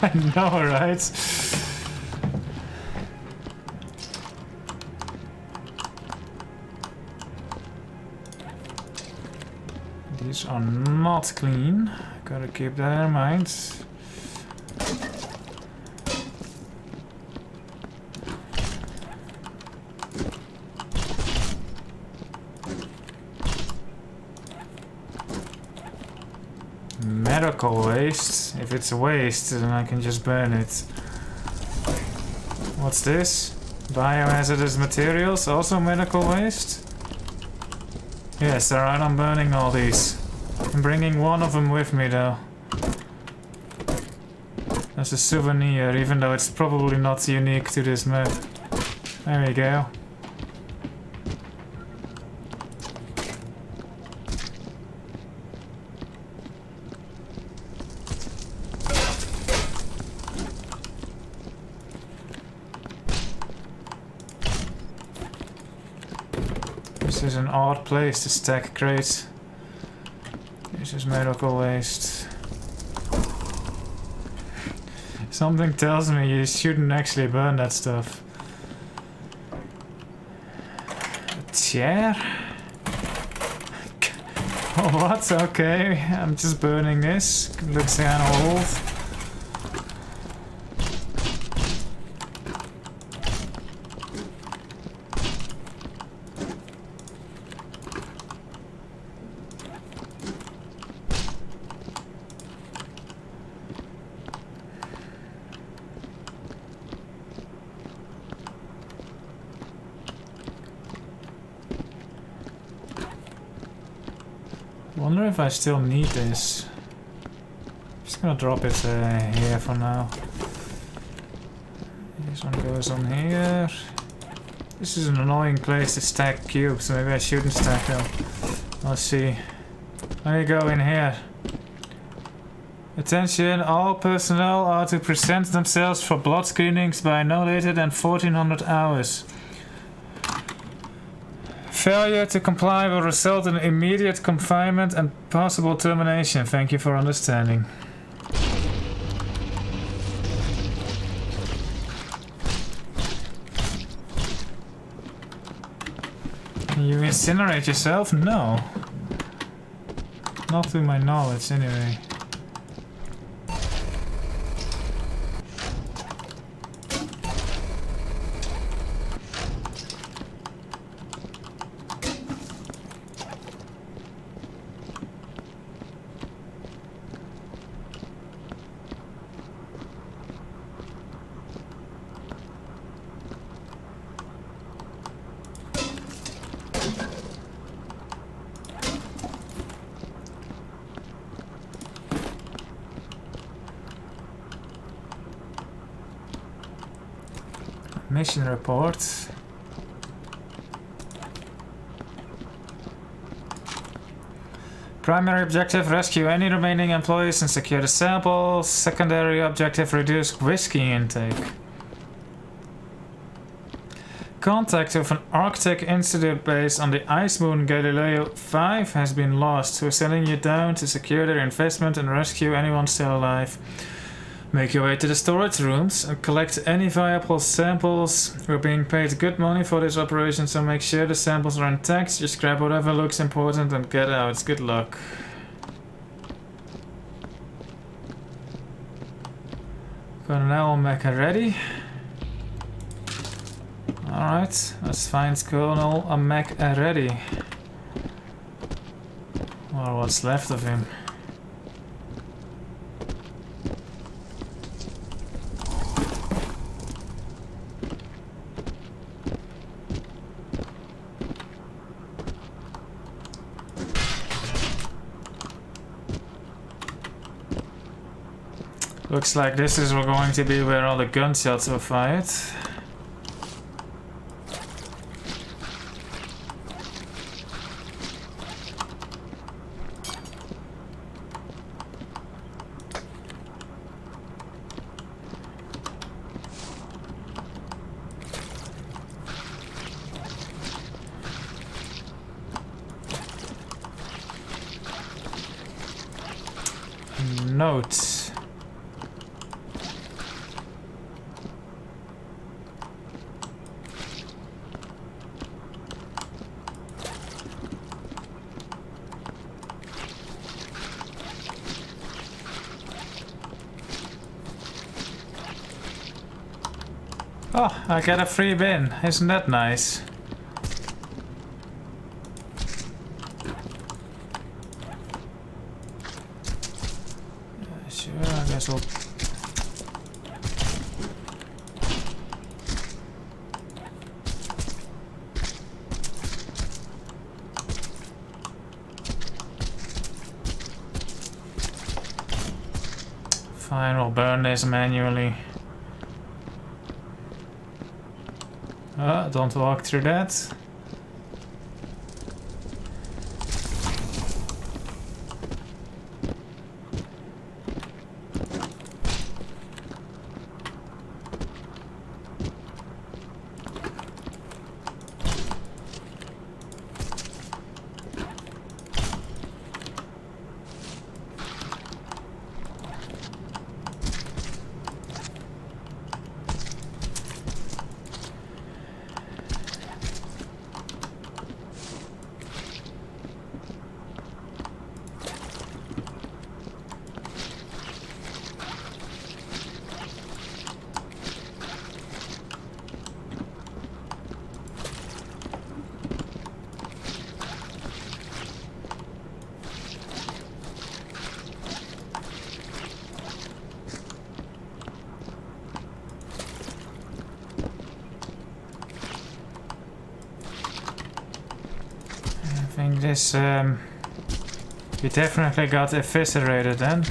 I know, right? These are not clean. Gotta keep that in mind. Medical waste. If it's a waste, then I can just burn it. What's this? Biohazardous materials, also medical waste? Yes, alright, I'm burning all these. I'm bringing one of them with me though. as a souvenir, even though it's probably not unique to this map. There we go. This is an odd place to stack crates. This is medical waste. Something tells me you shouldn't actually burn that stuff. A chair? Oh, what? Okay, I'm just burning this. Looks kinda old. Wonder if I still need this. Just gonna drop it here for now. This one goes on here. This is an annoying place to stack cubes, so maybe I shouldn't stack them. Let's see. Let me go in here. Attention, all personnel are to present themselves for blood screenings by no later than 1400 hours. Failure to comply will result in immediate confinement and possible termination. Thank you for understanding. Can you incinerate yourself? No. Not to my knowledge, anyway. Mission report. Primary objective, rescue any remaining employees and secure the samples. Secondary objective, reduce whiskey intake. Contact of an Arctic Institute base on the ice moon Galileo 5 has been lost. We're sending you down to secure their investment and rescue anyone still alive. Make your way to the storage rooms and collect any viable samples. We're being paid good money for this operation, so make sure the samples are intact. Just grab whatever looks important and get out. Good luck. Colonel Mecca ready. Alright, let's find Colonel Mecca ready. Or what's left of him. Looks like this is going to be where all the gunshots were fired. Notes. Oh, I got a free bin. Isn't that nice? Sure, I guess we'll... Fine, we'll burn this manually. Don't walk through that. I think this, we definitely got eviscerated then.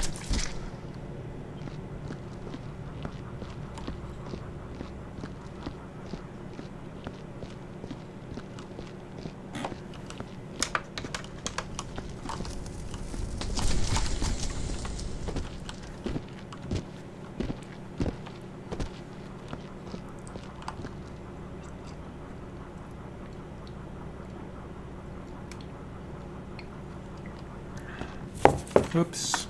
Oops.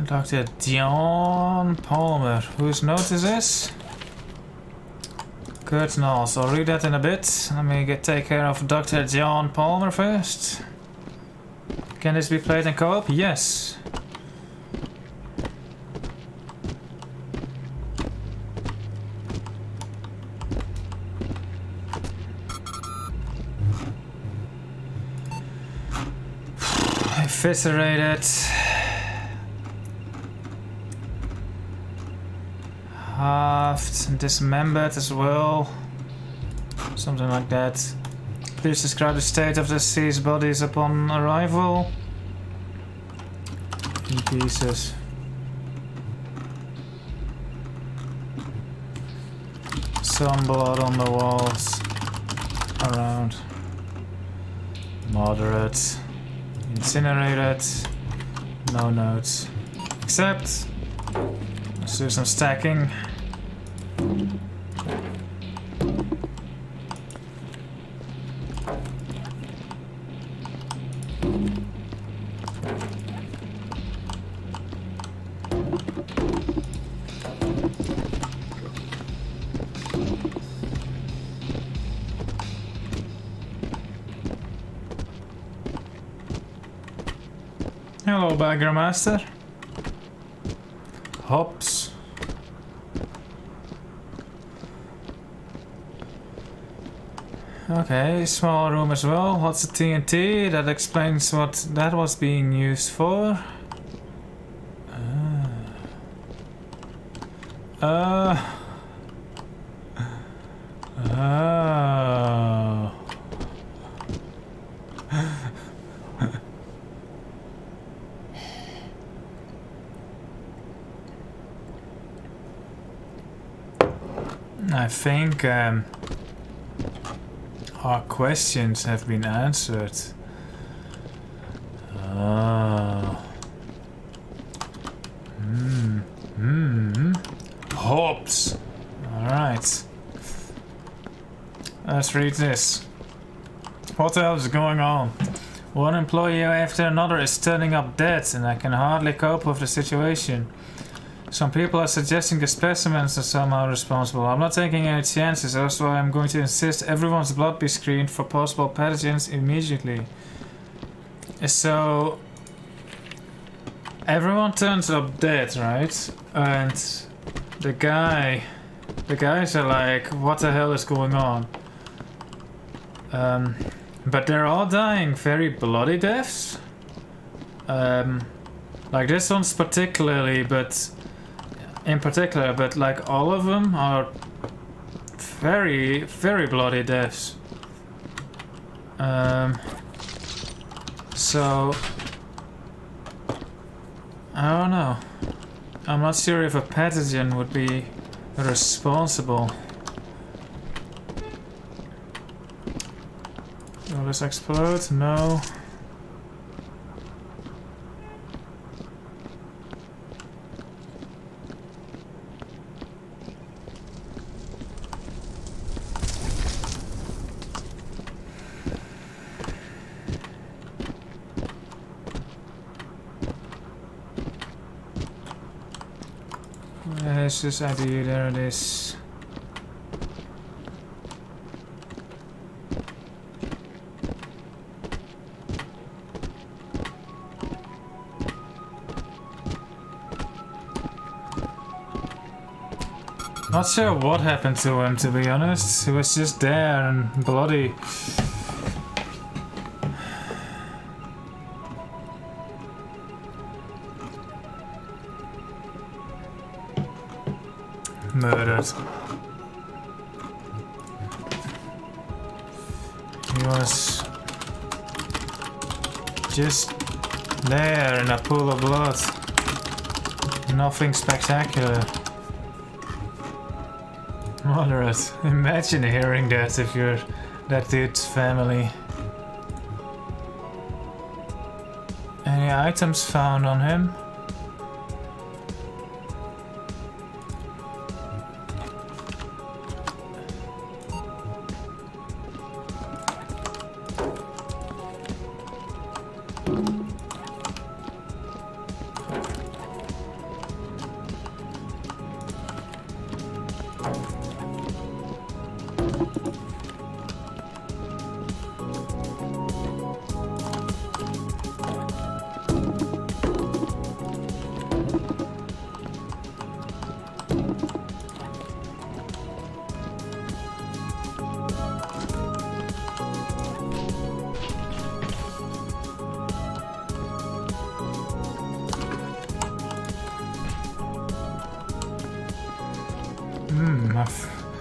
Dr. John Palmer. Whose note is this? Kurt Knowles. I'll read that in a bit. Let me take care of Dr. John Palmer first. Can this be played in co-op? Yes. Eviscerated. Halved and dismembered as well. Something like that. Please describe the state of the deceased bodies upon arrival. In pieces. Some blood on the walls. Around. Moderate. Incinerated. No notes. Except. Let's do some stacking. Hello, Bagger Master. Hops. Okay, small room as well. Lots of TNT. That explains what that was being used for. Oh. I think our questions have been answered. Hops. Alright. Let's read this. What the hell is going on? One employee after another is turning up dead, and I can hardly cope with the situation. Some people are suggesting the specimens are somehow responsible. I'm not taking any chances, that's why I'm going to insist everyone's blood be screened for possible pathogens immediately. So everyone turns up dead, right? And the guys are like, what the hell is going on? But they're all dying very bloody deaths. Like this one's particularly, but in particular, but like all of them are very, very bloody deaths. So I don't know. I'm not sure if a pathogen would be responsible. Will this explode? No. Where's this idea? There it is. Not sure what happened to him, to be honest. He was just there and bloody. Murdered. He was just there in a pool of blood. Nothing spectacular. Moderate. Imagine hearing that if you're that dude's family. Any items found on him?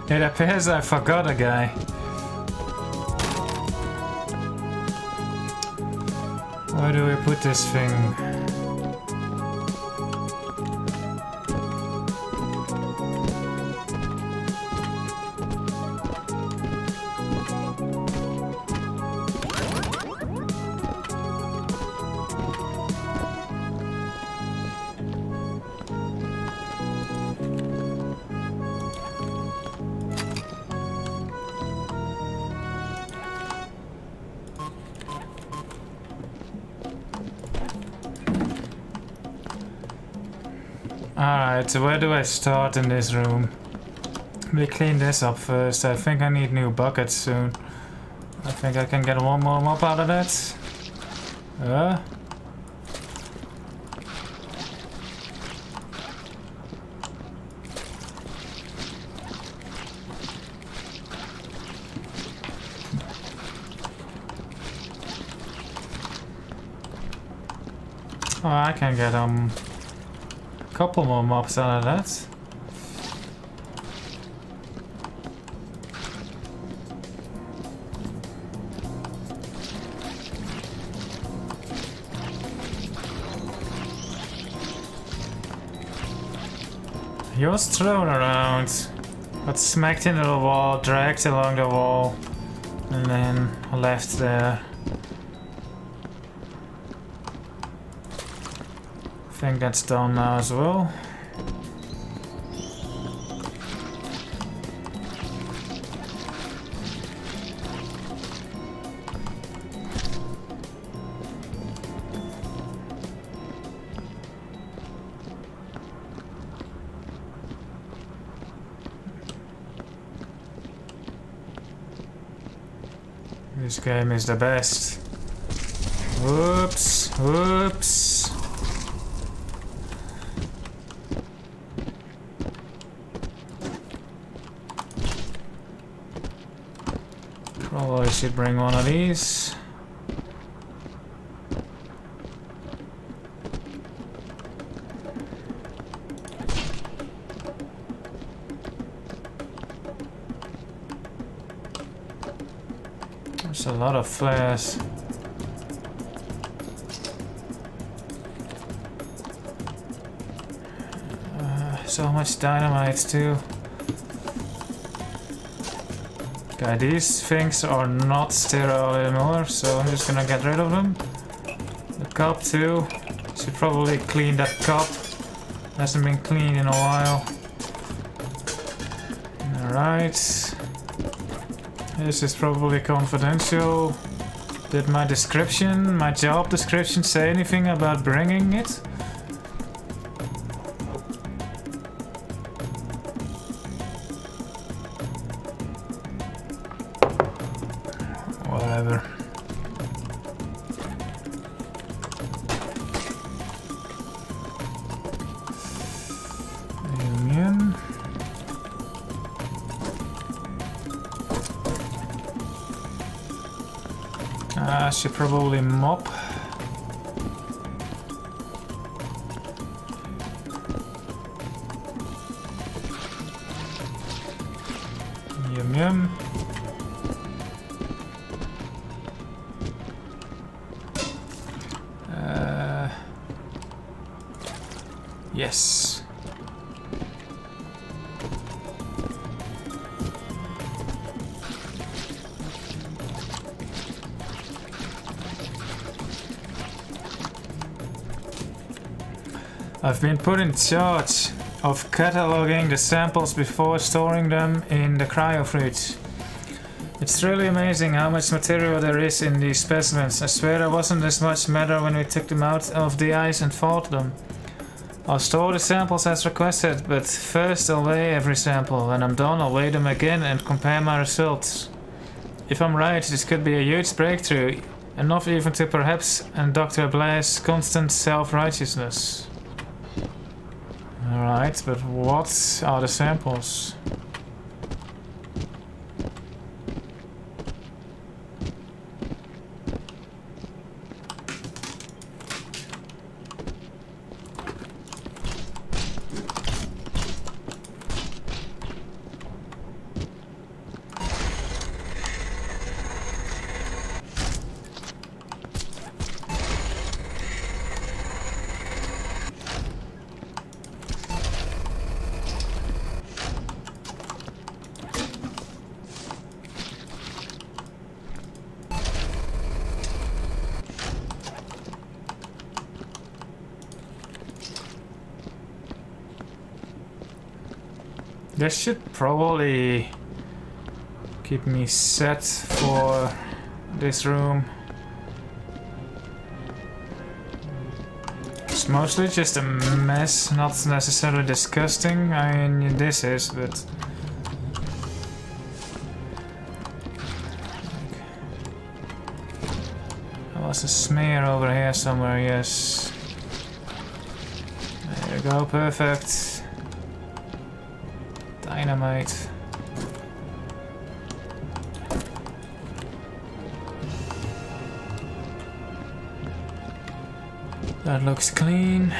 It appears I forgot a guy. Where do we put this thing? Alright, so where do I start in this room? Let me clean this up first. I think I need new buckets soon. I think I can get one more mop out of that. Oh, I can get couple more mops out of that. He was thrown around, got smacked into the wall, dragged along the wall, and then left there. I think that's done now as well. This game is the best. Whoops, whoops. should bring one of these. There's a lot of flares. So much dynamite too. Okay, these things are not sterile anymore, so I'm just gonna get rid of them. The cup too. Should probably clean that cup. Hasn't been cleaned in a while. Alright. This is probably confidential. Did my description, my job description, say anything about bringing it? Whatever. Alien. I should probably mop. Yum yum. Yes. I've been put in charge of cataloging the samples before storing them in the cryofridge. It's really amazing how much material there is in these specimens. I swear there wasn't this much matter when we took them out of the ice and thawed them. I'll store the samples as requested, but first I'll weigh every sample. When I'm done, I'll weigh them again and compare my results. If I'm right, this could be a huge breakthrough, enough even to perhaps end Dr. Blair's constant self-righteousness. Alright, but what are the samples? This should probably keep me set for this room. It's mostly just a mess, not necessarily disgusting. I mean, this is, but... There was a smear over here somewhere, yes. There you go, perfect. Dynamite. That looks clean.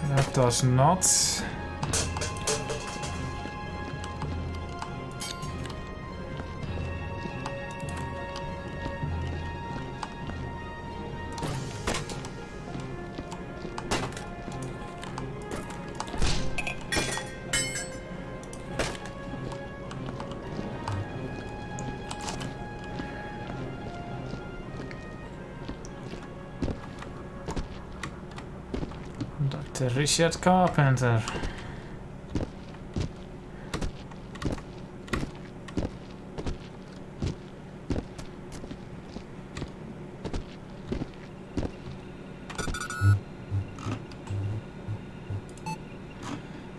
That does not. Dr. Richard Carpenter.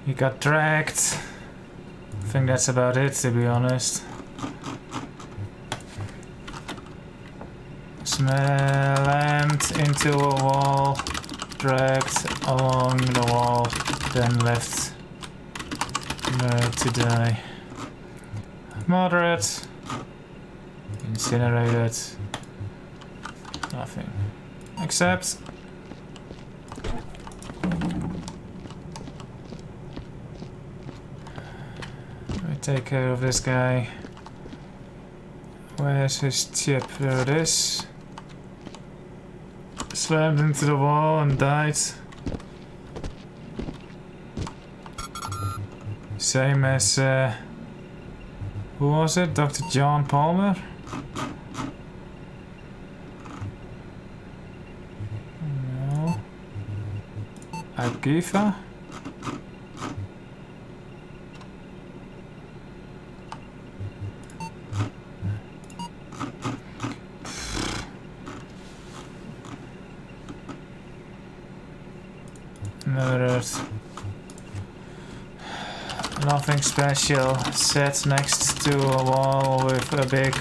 He got dragged. I think that's about it, to be honest. Slammed into a wall, dragged along the wall, then left there to die. Moderate. Incinerated. Nothing. Except... let me take care of this guy. Where's his chip? There it is. Slammed into the wall and died. Same as... who was it? Dr. John Palmer? No. Agifa? Nothing special. Set next to a wall with a big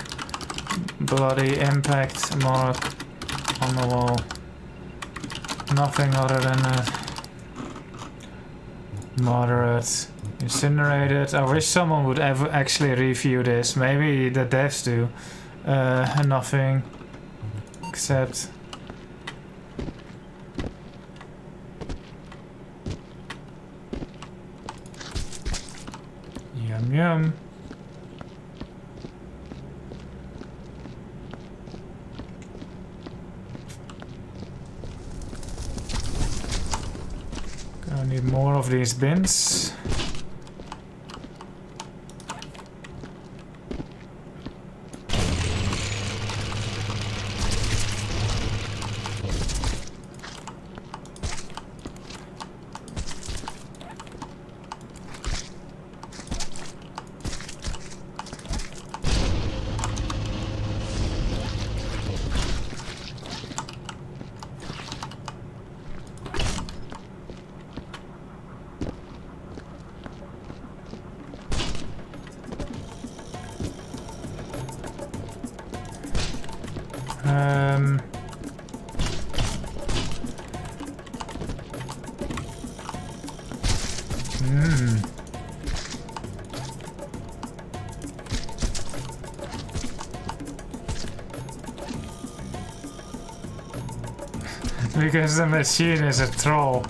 bloody impact mark on the wall. Nothing other than a moderate. Incinerated. I wish someone would ever actually review this. Maybe the devs do. Nothing except... Yum yum. Gonna need more of these bins. Because the machine is a troll.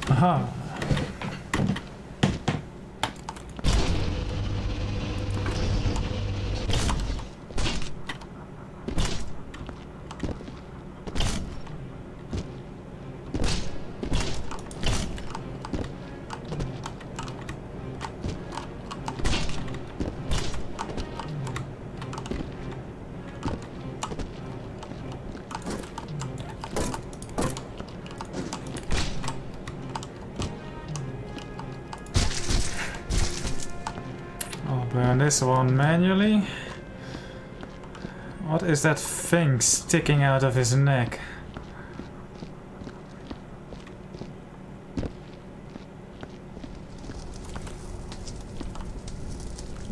Aha. Burn this one manually. What is that thing sticking out of his neck?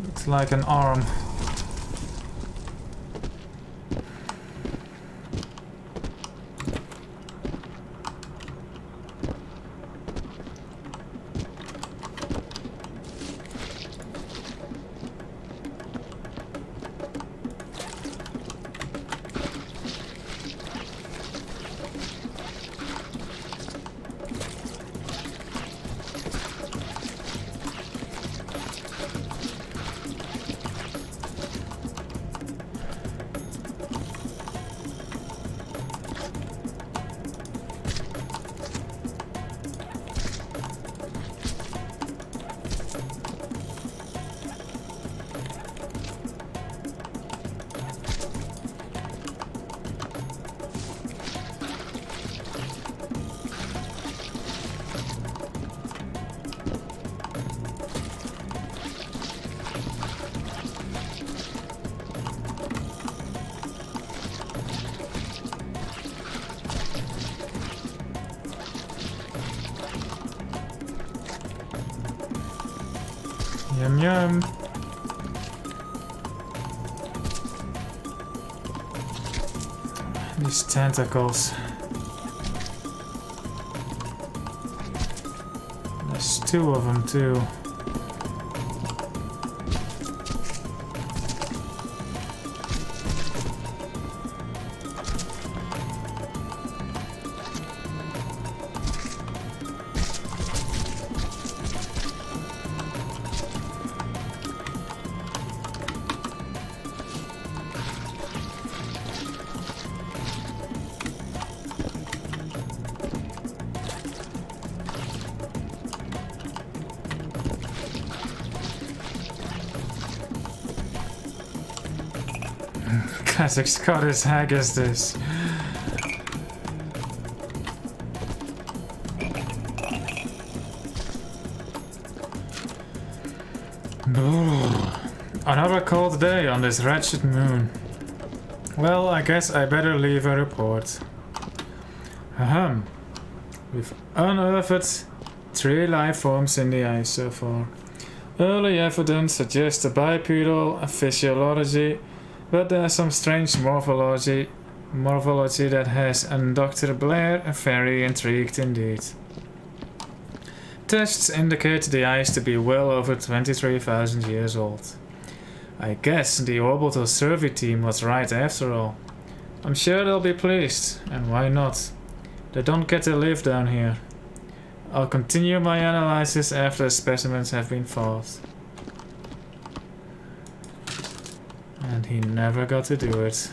Looks like an arm. Yum yum. These tentacles. There's 2 of them too. Classic Scottish haggis this. Another cold day on this wretched moon. Well, I guess I better leave a report. Ahem. We've unearthed 3 life forms in the ice so far. Early evidence suggests a bipedal physiology, but there's some strange morphology that has Dr. Blair very intrigued indeed. Tests indicate the ice to be well over 23,000 years old. I guess the orbital survey team was right after all. I'm sure they'll be pleased, and why not? They don't get to live down here. I'll continue my analysis after the specimens have been thawed. And he never got to do it.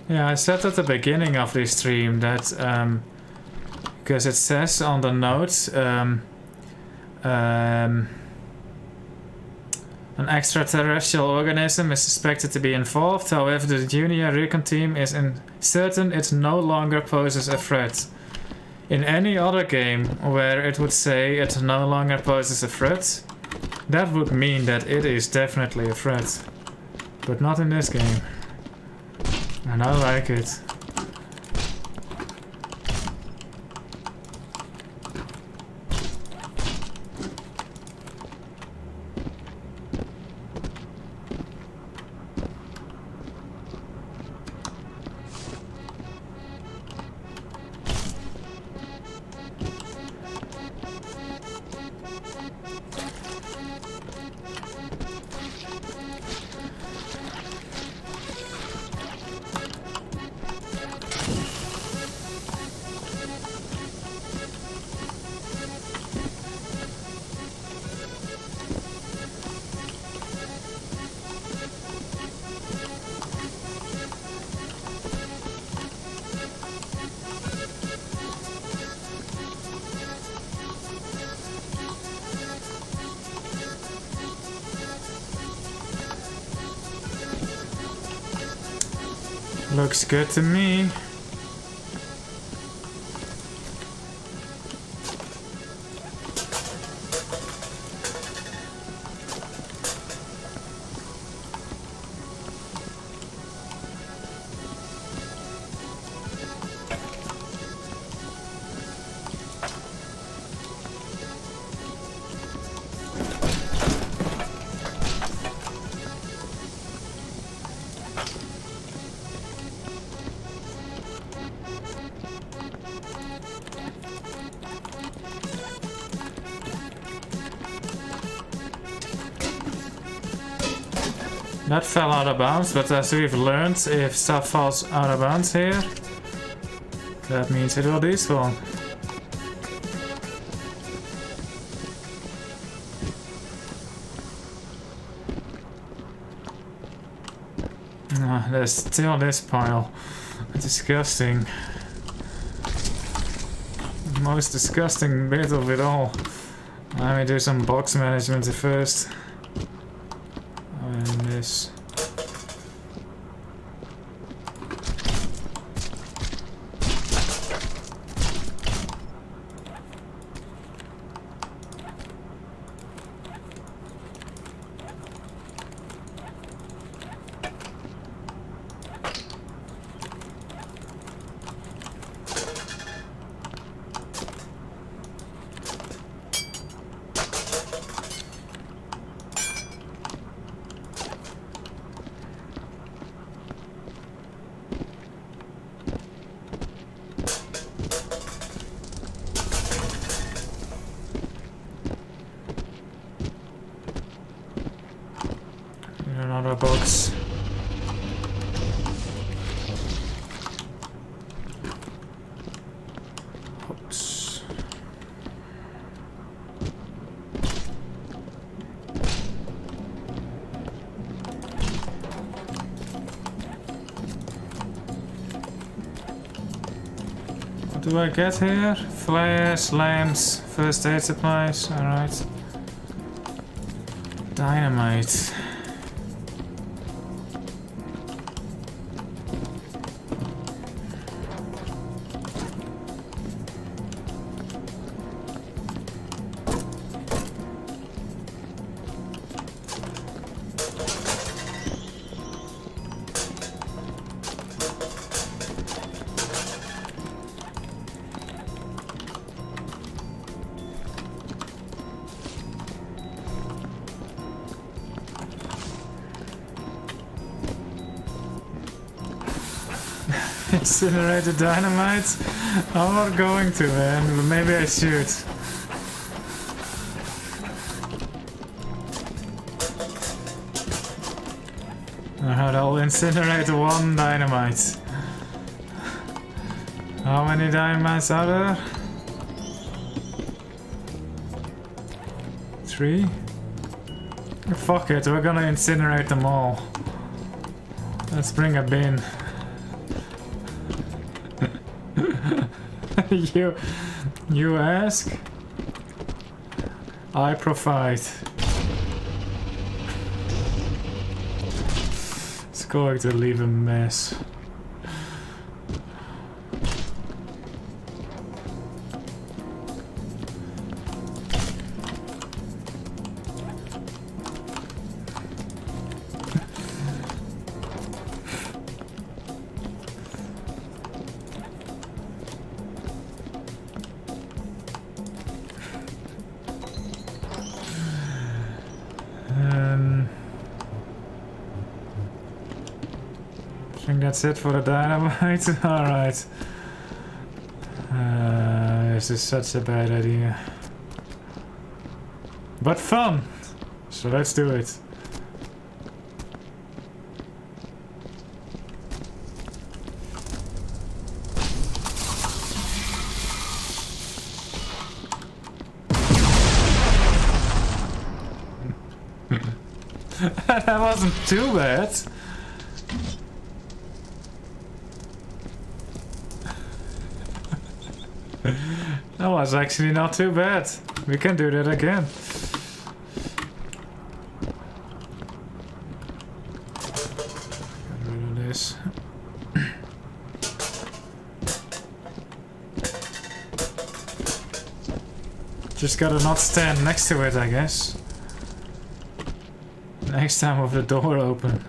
Yeah, I said at the beginning of this stream that because it says on the notes an extraterrestrial organism is suspected to be involved. However, the Junior Recon team is certain it no longer poses a threat. In any other game where it would say it no longer poses a threat, that would mean that it is definitely a threat. But not in this game. And I like it. Looks good to me. That fell out of bounds, but as we've learned, if stuff falls out of bounds here, that means it will despawn. Ah, there's still this pile. Disgusting. most disgusting bit of it all. Let me do some box management first. And this. Another box. Oops. What do I get here? Flares, lamps, first aid supplies. Alright. Dynamite. Incinerated dynamite? I'm not going to, man, but maybe I should. Alright, I'll incinerate one dynamite. How many dynamites are there? 3? Fuck it, we're gonna incinerate them all. Let's bring a bin. You ask, I provide. It's going to leave a mess. I think that's it for the dynamite. Alright. This is such a bad idea. But fun! So let's do it. That wasn't too bad. That was actually not too bad. We can do that again. Get rid of this. Just gotta not stand next to it, I guess. Next time with the door open.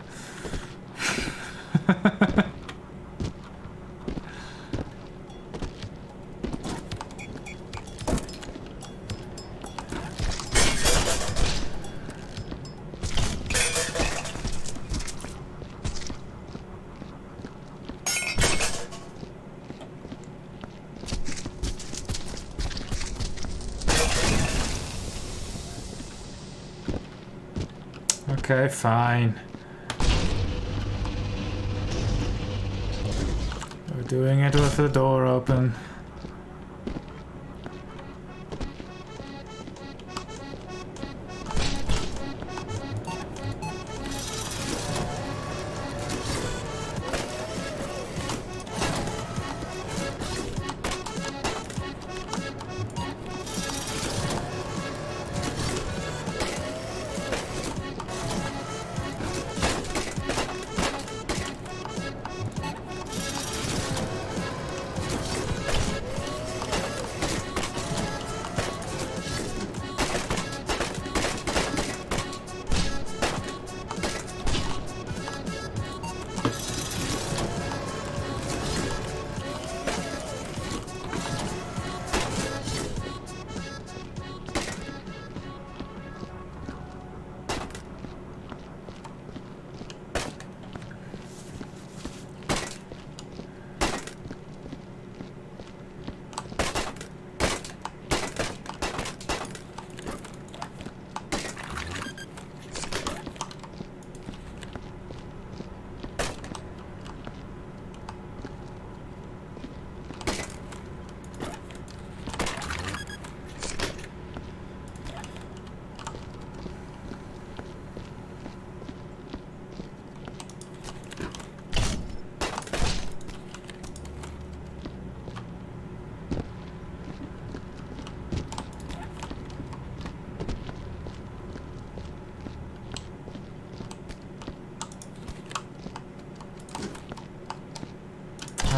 Okay, fine. We're doing it with the door open.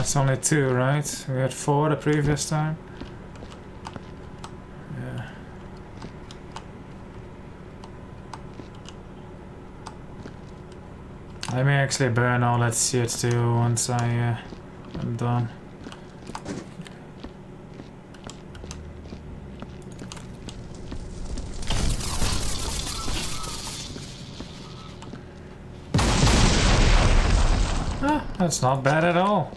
It's only 2, right? We had 4 the previous time. Yeah. I may actually burn all that shit too once I am done. Ah, that's not bad at all.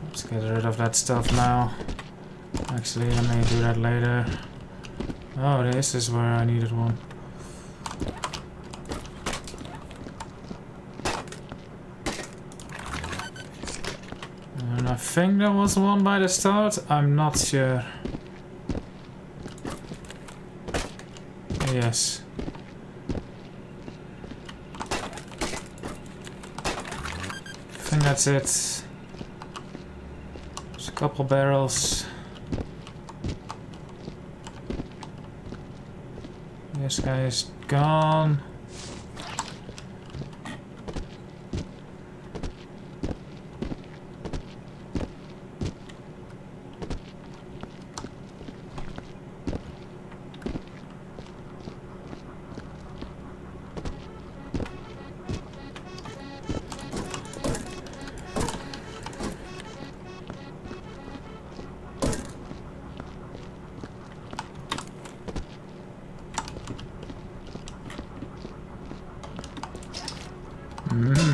Let's get rid of that stuff now. Actually, I may do that later. Oh, this is where I needed one. And I think there was one by the start. I'm not sure. Yes. I think that's it. There's a couple barrels. This guy is gone.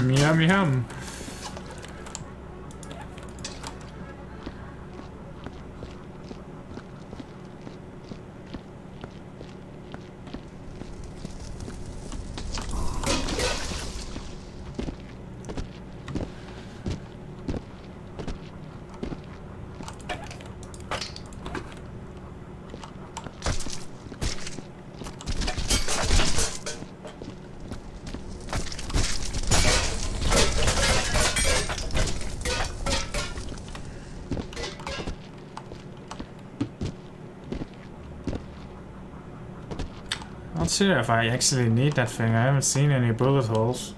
Yum yum. Not sure if I actually need that thing. I haven't seen any bullet holes.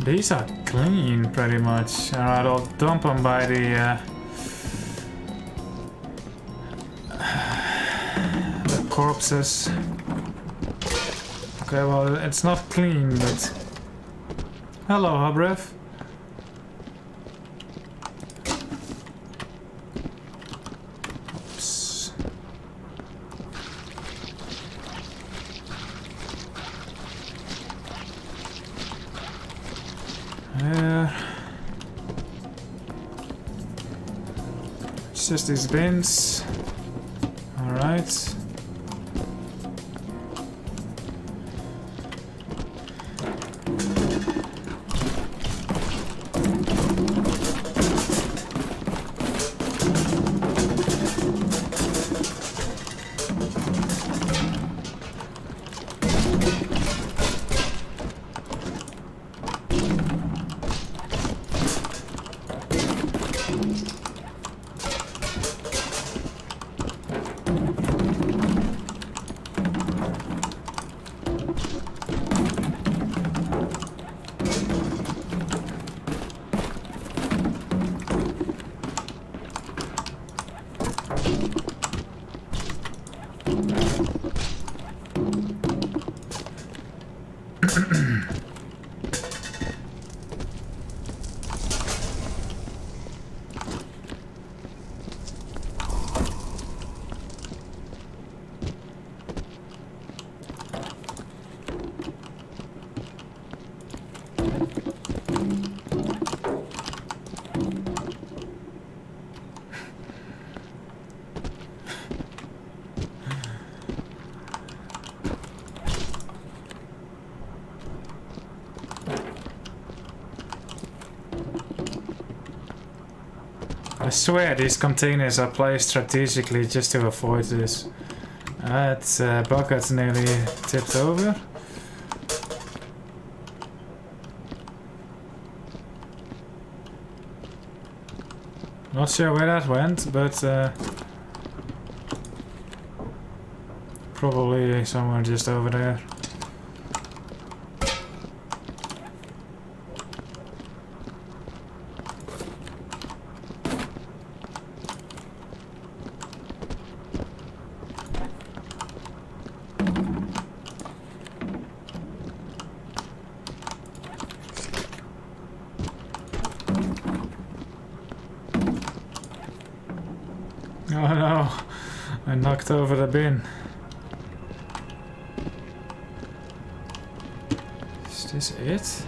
These are clean, pretty much. Alright, I'll dump them by the corpses. Okay, well, it's not clean, but... Hello, Hubrev. Oops. It's just these bins. Alright. I swear these containers are placed strategically just to avoid this. That bucket's nearly tipped over. Not sure where that went, but probably somewhere just over there. Oh no, I knocked over the bin. Is this it?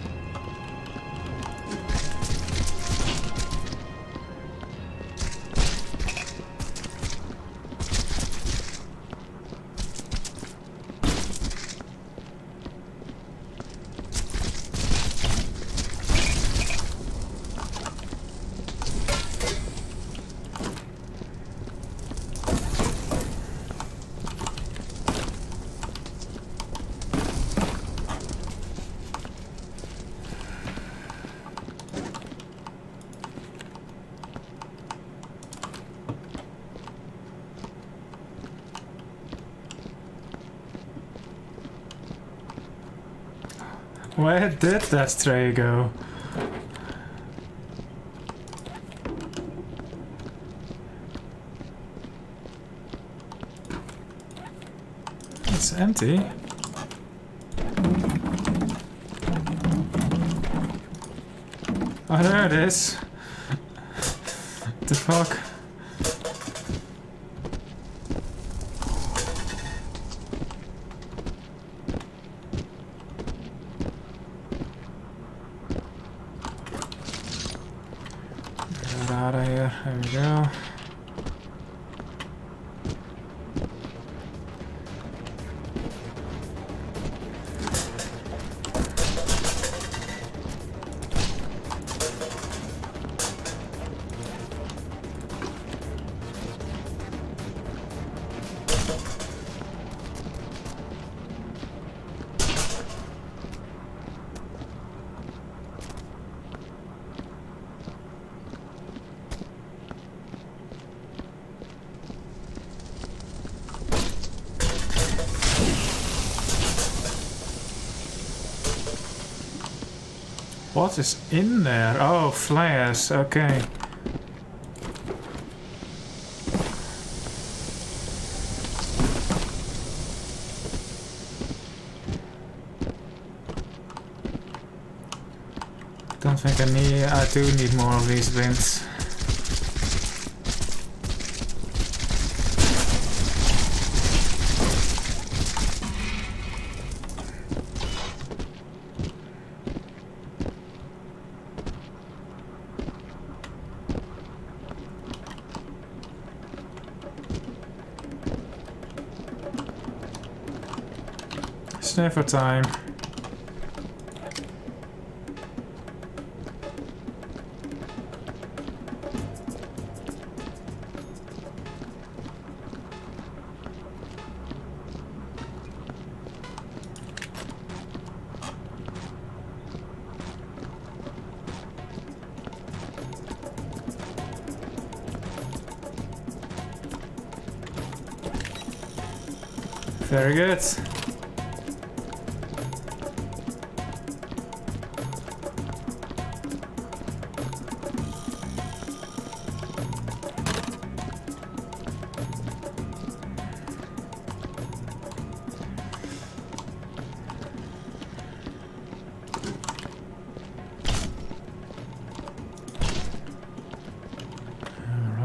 Where did that tray go? It's empty. Oh, there it is. What the fuck? Get out of here. There we go. What is in there? Oh, flares. Okay. Don't think I do need more of these bins. Sniffer time. Very good.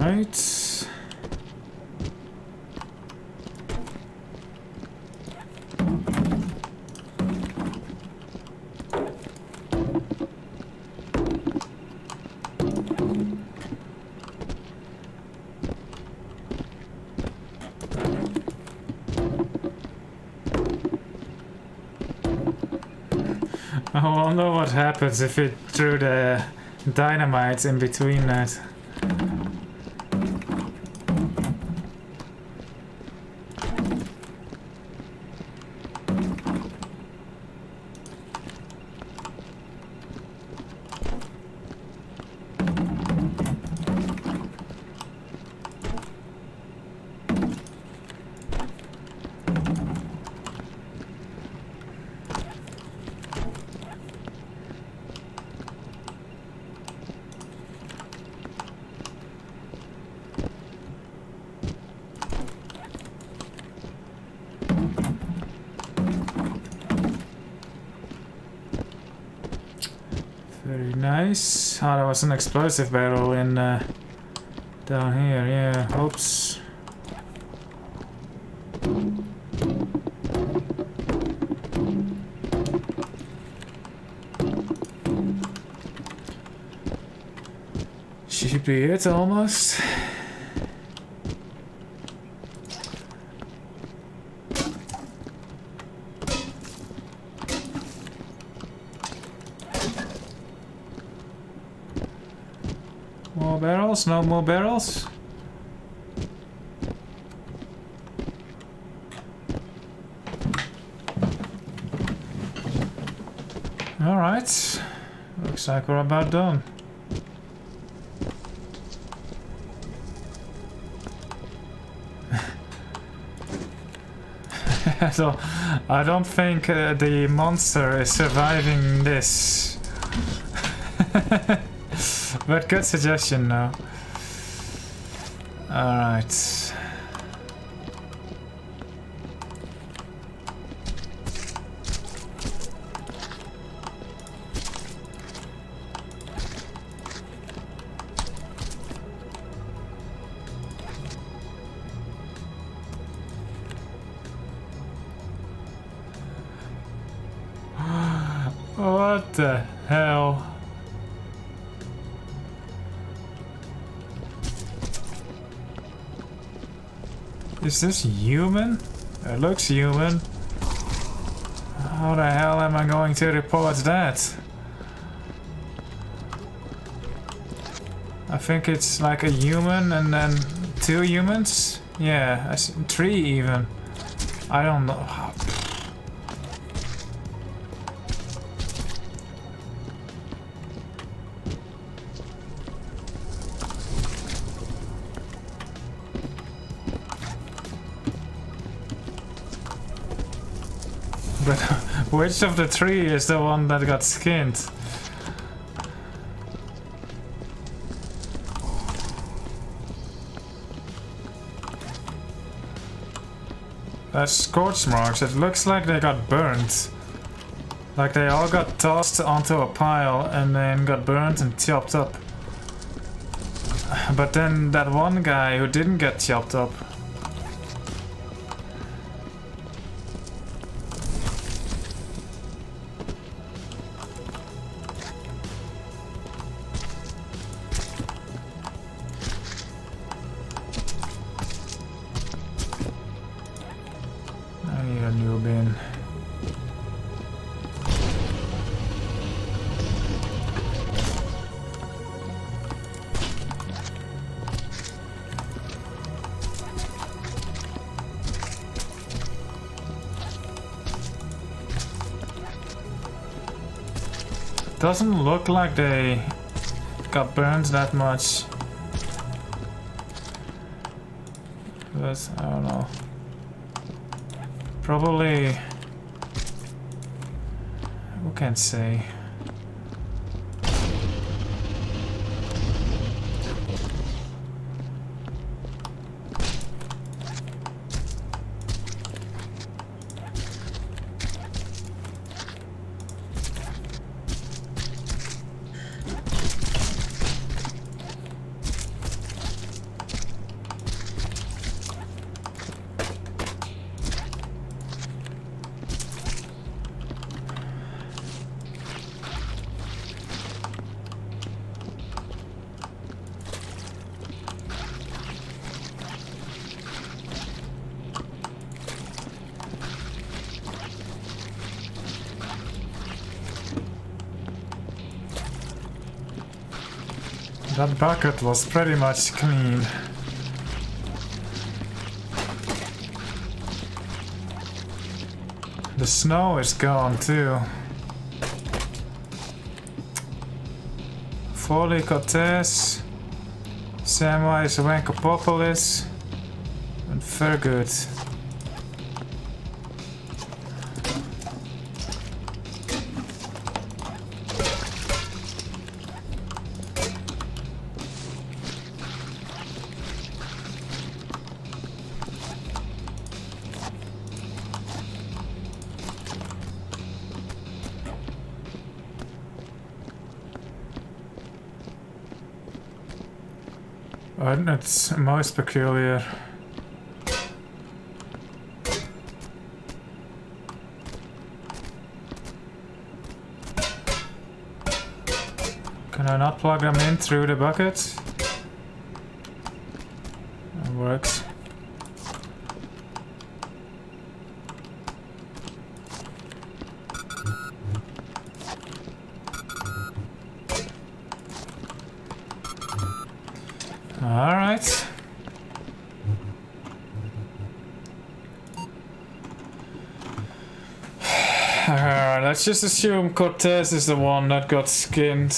Right. I wonder what happens if it threw the dynamite in between that. Very nice. Oh, there was an explosive barrel in down here. Yeah, oops. Should be it almost. More barrels? No more barrels? Alright. Looks like we're about done. So, I don't think the monster is surviving this. But good suggestion now. Alright. What the hell? Is this human? It looks human. How the hell am I going to report that? I think it's like a human and then 2 humans? Yeah, 3 even. I don't know. But which of the 3 is the one that got skinned? That's scorch marks. It looks like they got burnt. Like they all got tossed onto a pile and then got burnt and chopped up. But then that one guy who didn't get chopped up. I need a new bin. Doesn't look like they got burned that much. But I don't know. Probably. Who can say? That bucket was pretty much clean. The snow is gone too. Foley Cortez, Samwise Wankopopolis, and Fergut. It's most peculiar. Can I not plug them in through the bucket? It works. Alright. Let's just assume Cortez is the one that got skinned.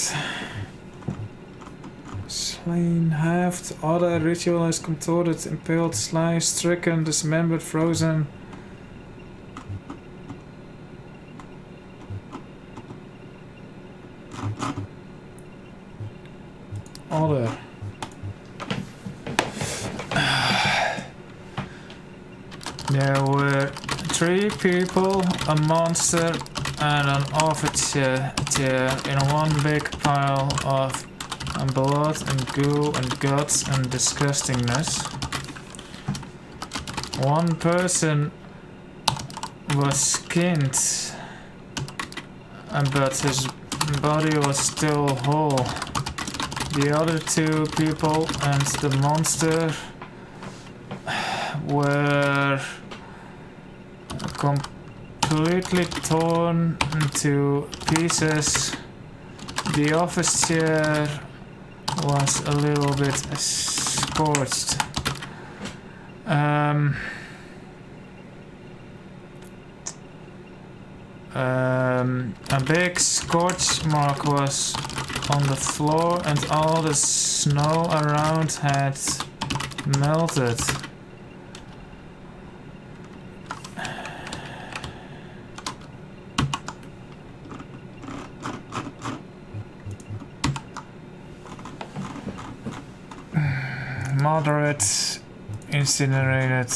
Slain, halved, other ritualized, contorted, impaled, sliced, stricken, dismembered, frozen. Other. There were 3 people, a monster, and an officer in one big pile of blood and goo and guts and disgustingness. One person was skinned, but his body was still whole. The other 2 people and the monster were completely torn into pieces. The office chair was a little bit scorched. A big scorch mark was on the floor and all the snow around had melted. Moderate, incinerated.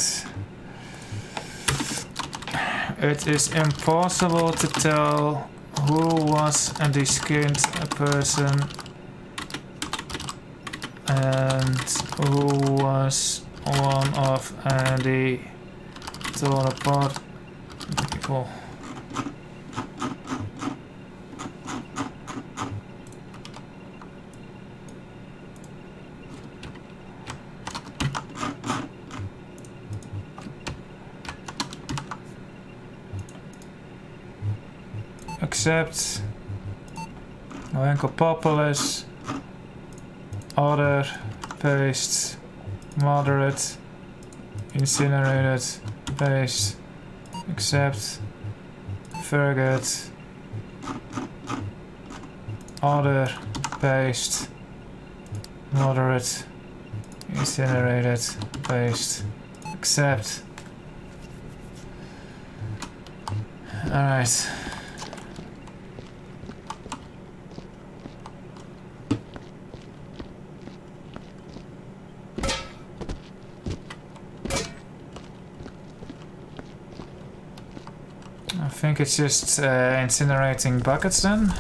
It is impossible to tell who was the skinned person and who was one of the torn apart people. Except Oenkopopolis, other, paste, moderate, incinerated, paste, except, forget, other, paste, moderate, incinerated, paste, accept. Alright. I think it's just incinerating buckets then.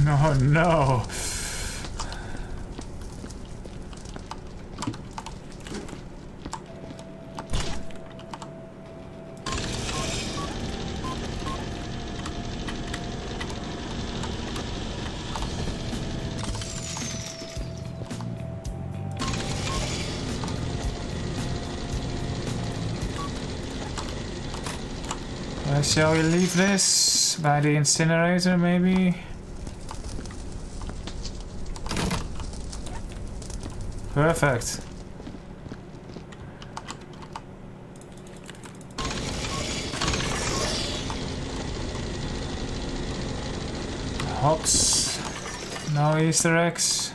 Oh no! Shall we leave this by the incinerator, maybe? Perfect. Hops. No Easter eggs.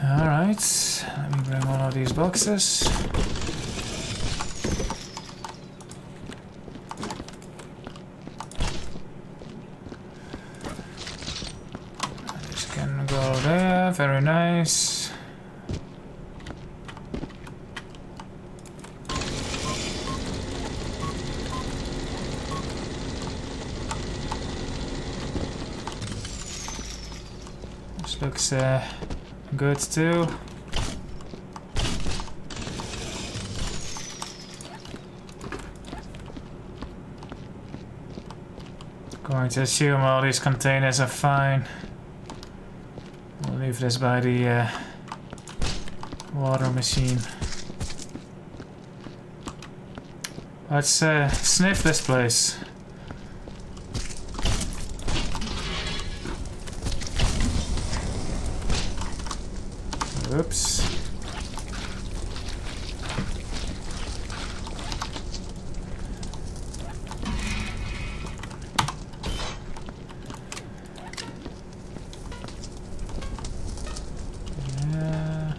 Alright, let me bring one of these boxes. This can go there, very nice. This looks good too. Going to assume all these containers are fine. We'll leave this by the water machine. Let's sniff this place. Oops. Yeah.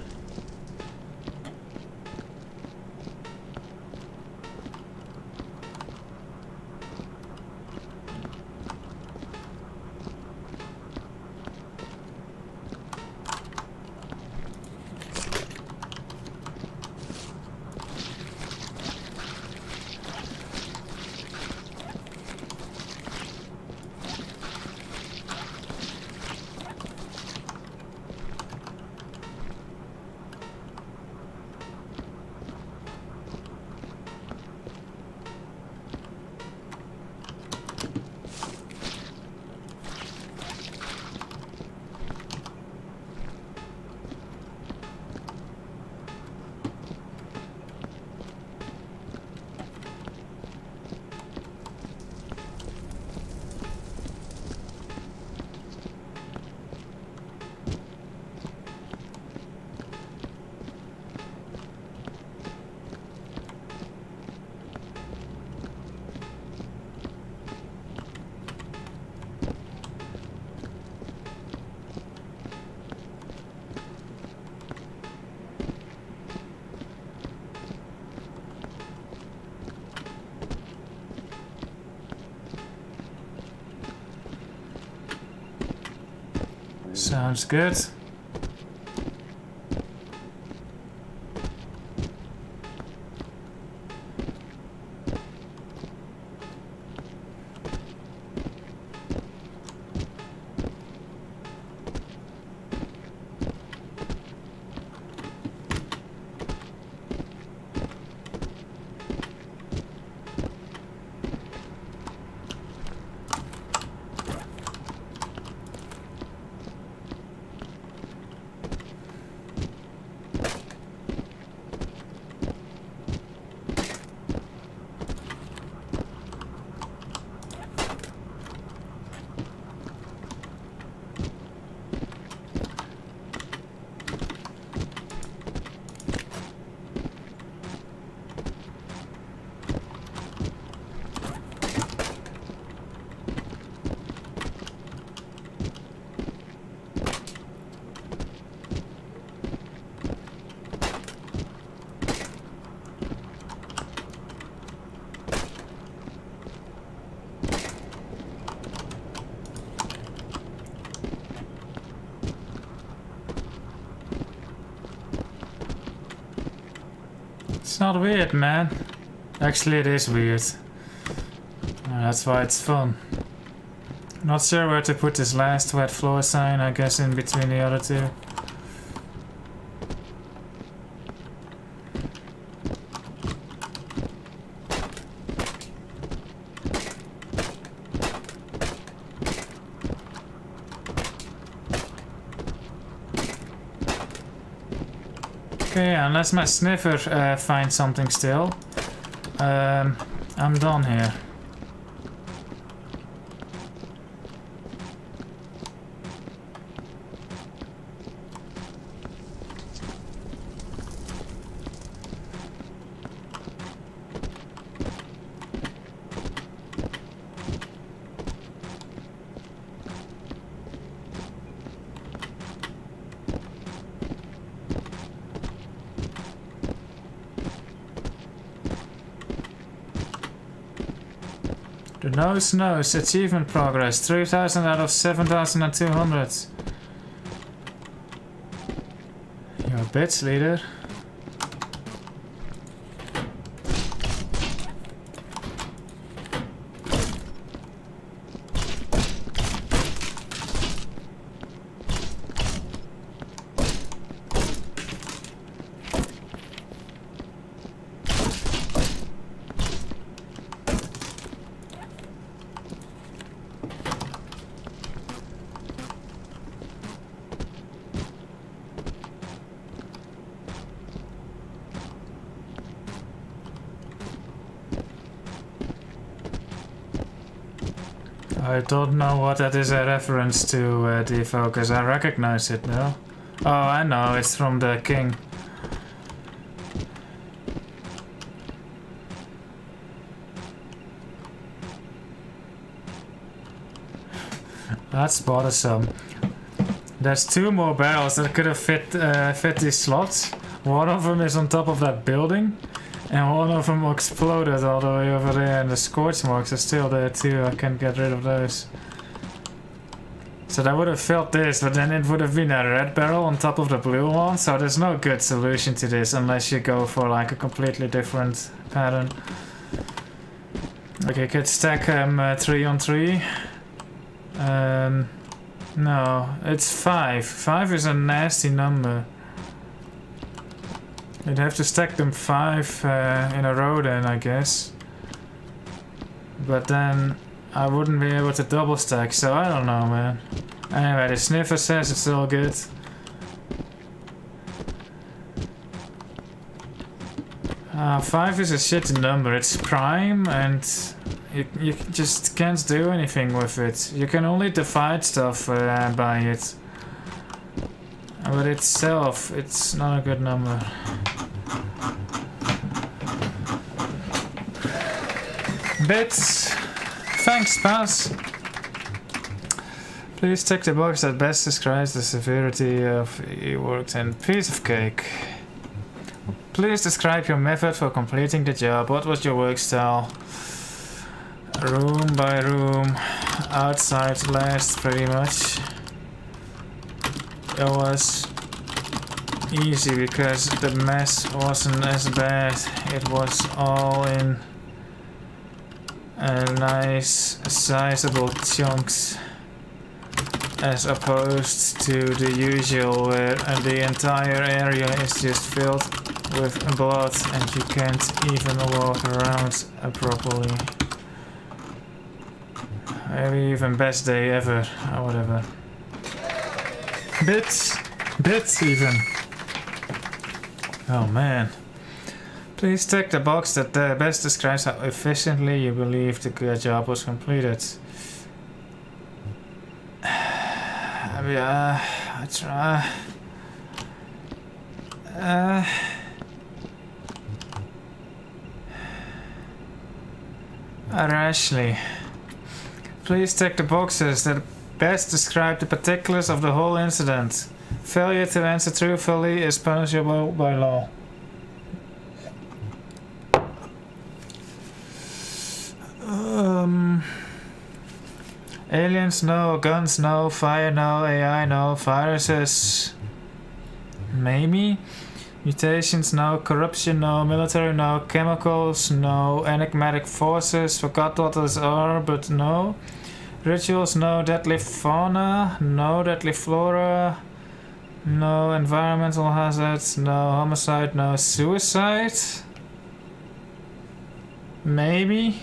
Sounds good. It's not weird, man. Actually, it is weird. That's why it's fun. Not sure where to put this last wet floor sign, I guess in between the other two. Okay, unless my sniffer finds something still. I'm done here. The nose knows. Achievement progress. 3000 out of 7200. You're a bitch, leader. I don't know what that is a reference to, Defocus. I recognize it now. Oh, I know, it's from the king. That's bothersome. There's two more barrels that could have fit these slots. One of them is on top of that building. And one of them exploded all the way over there, and the scorch marks are still there too. I can't get rid of those. So that would have filled this, but then it would have been a red barrel on top of the blue one. So there's no good solution to this unless you go for like a completely different pattern. Like I could stack them 3 on 3. No, it's 5. 5 is a nasty number. You'd have to stack them 5 in a row then, I guess. But then I wouldn't be able to double stack, so I don't know, man. Anyway, the sniffer says it's all good. Five is a shitty number. It's prime, and you just can't do anything with it. You can only divide stuff by it. But itself, it's not a good number. Bits. Thanks, Pass. Please check the box that best describes the severity of your work and piece of cake. Please describe your method for completing the job. What was your work style? Room by room, outside last, pretty much. It was easy because the mess wasn't as bad. It was all in nice sizable chunks, as opposed to the usual where the entire area is just filled with blood and you can't even walk around properly. Maybe even best day ever, or whatever. Bits even. Oh man. Please check the box that best describes how efficiently you believe the job was completed. I try. Rashly. Please check the boxes that best describe the particulars of the whole incident. Failure to answer truthfully is punishable by law. Aliens no, guns no, fire no, AI no, viruses maybe. Mutations, no. Corruption, no. Military, no. Chemicals, no. Enigmatic forces, forgot what those are, but no. Rituals, no. Deadly fauna, no. Deadly flora, no. Environmental hazards, no. Homicide, no. Suicide, maybe.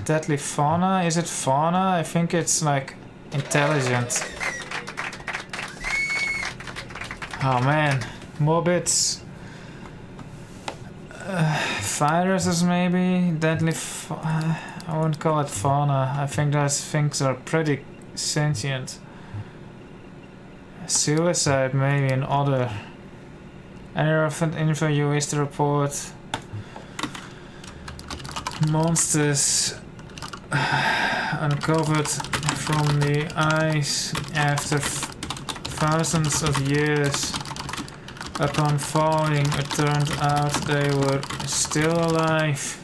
Deadly fauna, is it fauna? I think it's like intelligent. Oh man, more bits. Viruses maybe? Deadly I wouldn't call it fauna. I think those things are pretty sentient. Suicide maybe an other. Any relevant info you wish to report? Monsters uncovered from the ice after thousands of years. Upon falling, it turned out they were still alive.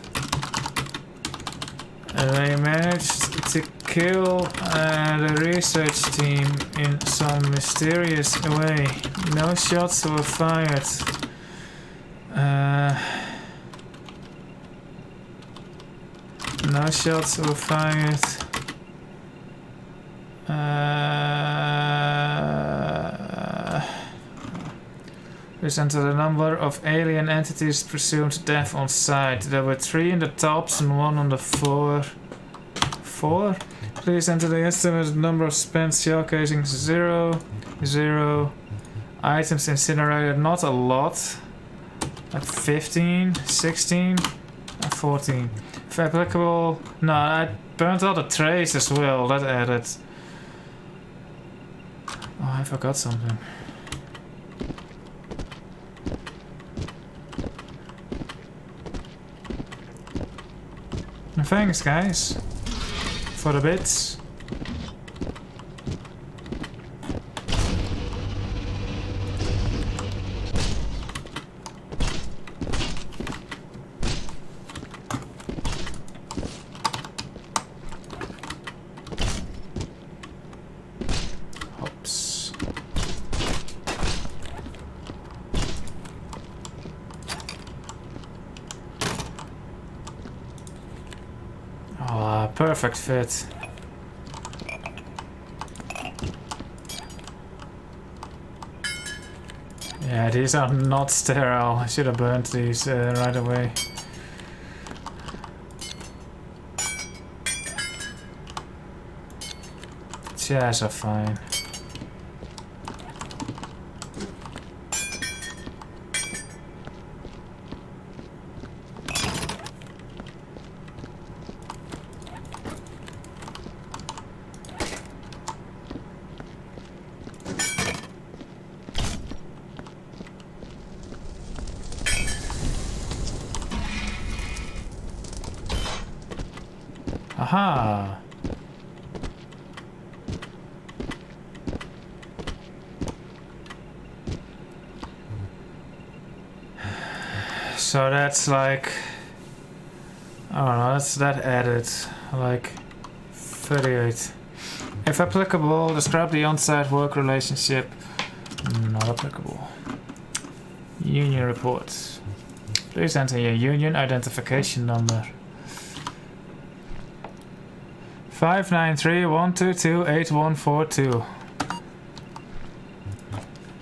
They managed to kill the research team in some mysterious way. No shots were fired. No shots were fired. Presented a number of alien entities presumed death on site. There were 3 in the tops and 1 on the floor. 4? Please enter the estimated number of spent shell casings. 0. 0. Items incinerated, not a lot. Like 15, 16, 14. If applicable, no, I burnt all the trays as well, that added. Oh, I forgot something. Thanks guys, for the bits. Perfect fit. Yeah, these are not sterile. I should have burnt these right away. Chairs are fine. Aha! So that's like, I don't know, that's that added like 38. If applicable, describe the on-site work relationship. Not applicable. Union reports. Please enter your union identification number. 593-122-8142.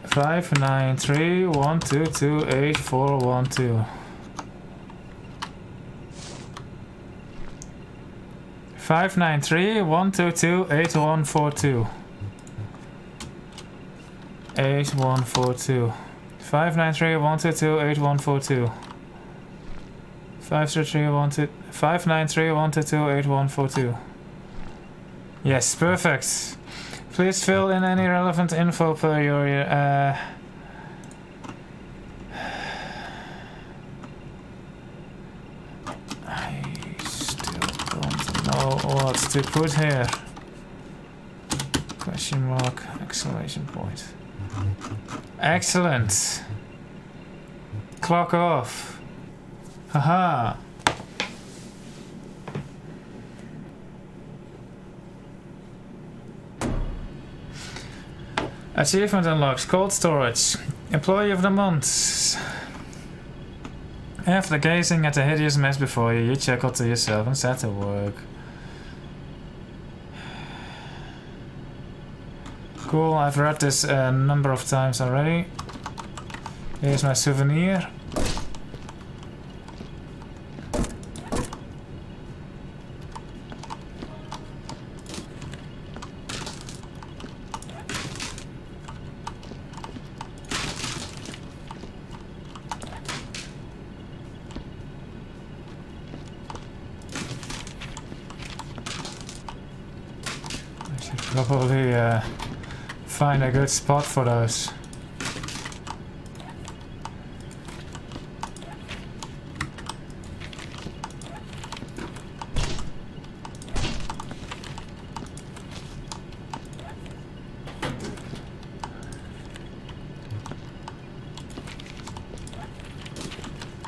593-122-8412. 593-122-8142. 8142. 593-122-8142. 593-122-8142. Yes, perfect. Please fill in any relevant info per your I still don't know what to put here. Question mark, exclamation point. Excellent. Clock off. Haha. Achievement unlocks. Cold storage. Employee of the month. After gazing at the hideous mess before you, you chuckle to yourself and set to work. Cool, I've read this a number of times already. Here's my souvenir. I should probably find a good spot for those.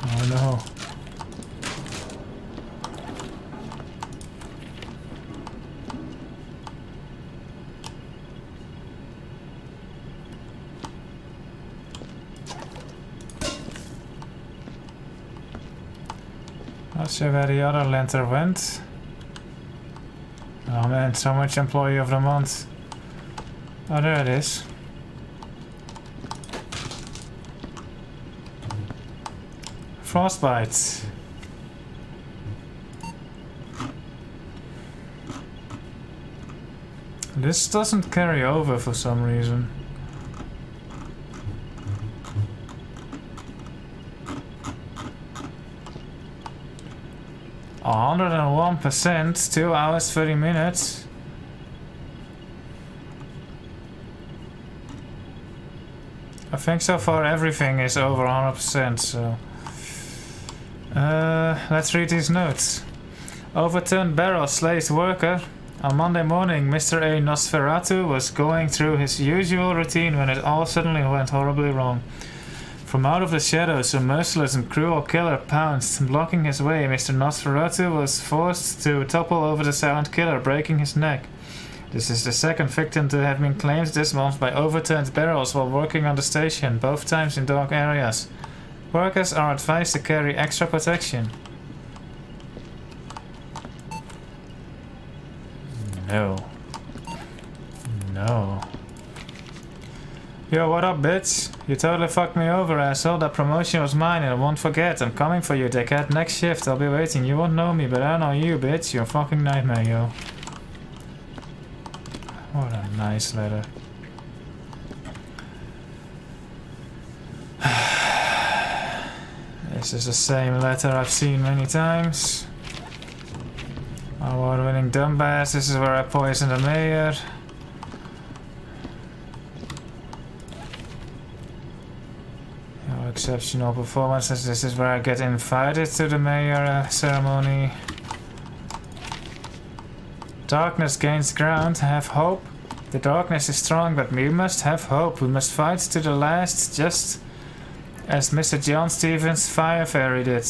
Oh no. Not sure where the other lantern went. Oh man, so much employee of the month. Oh, there it is. Frostbite. This doesn't carry over for some reason. Oh, 101%, 2 hours 30 minutes. I think so far everything is over 100%, so... let's read these notes. Overturned barrel slays worker. On Monday morning, Mr. A. Nosferatu was going through his usual routine when it all suddenly went horribly wrong. From out of the shadows, a merciless and cruel killer pounced, blocking his way. Mr. Nosferatu was forced to topple over the silent killer, breaking his neck. This is the second victim to have been claimed this month by overturned barrels while working on the station, both times in dark areas. Workers are advised to carry extra protection. No. No. Yo, what up, bitch? You totally fucked me over, asshole. That promotion was mine and I won't forget. I'm coming for you, dickhead. Next shift, I'll be waiting. You won't know me, but I know you, bitch. You're a fucking nightmare, yo. What a nice letter. This is the same letter I've seen many times. Award-winning dumbass. This is where I poisoned the mayor. Your exceptional performances. This is where I get invited to the mayor ceremony. Darkness gains ground. Have hope. The darkness is strong, but we must have hope. We must fight to the last, just as Mr. John Stevens' Fire Fairy did.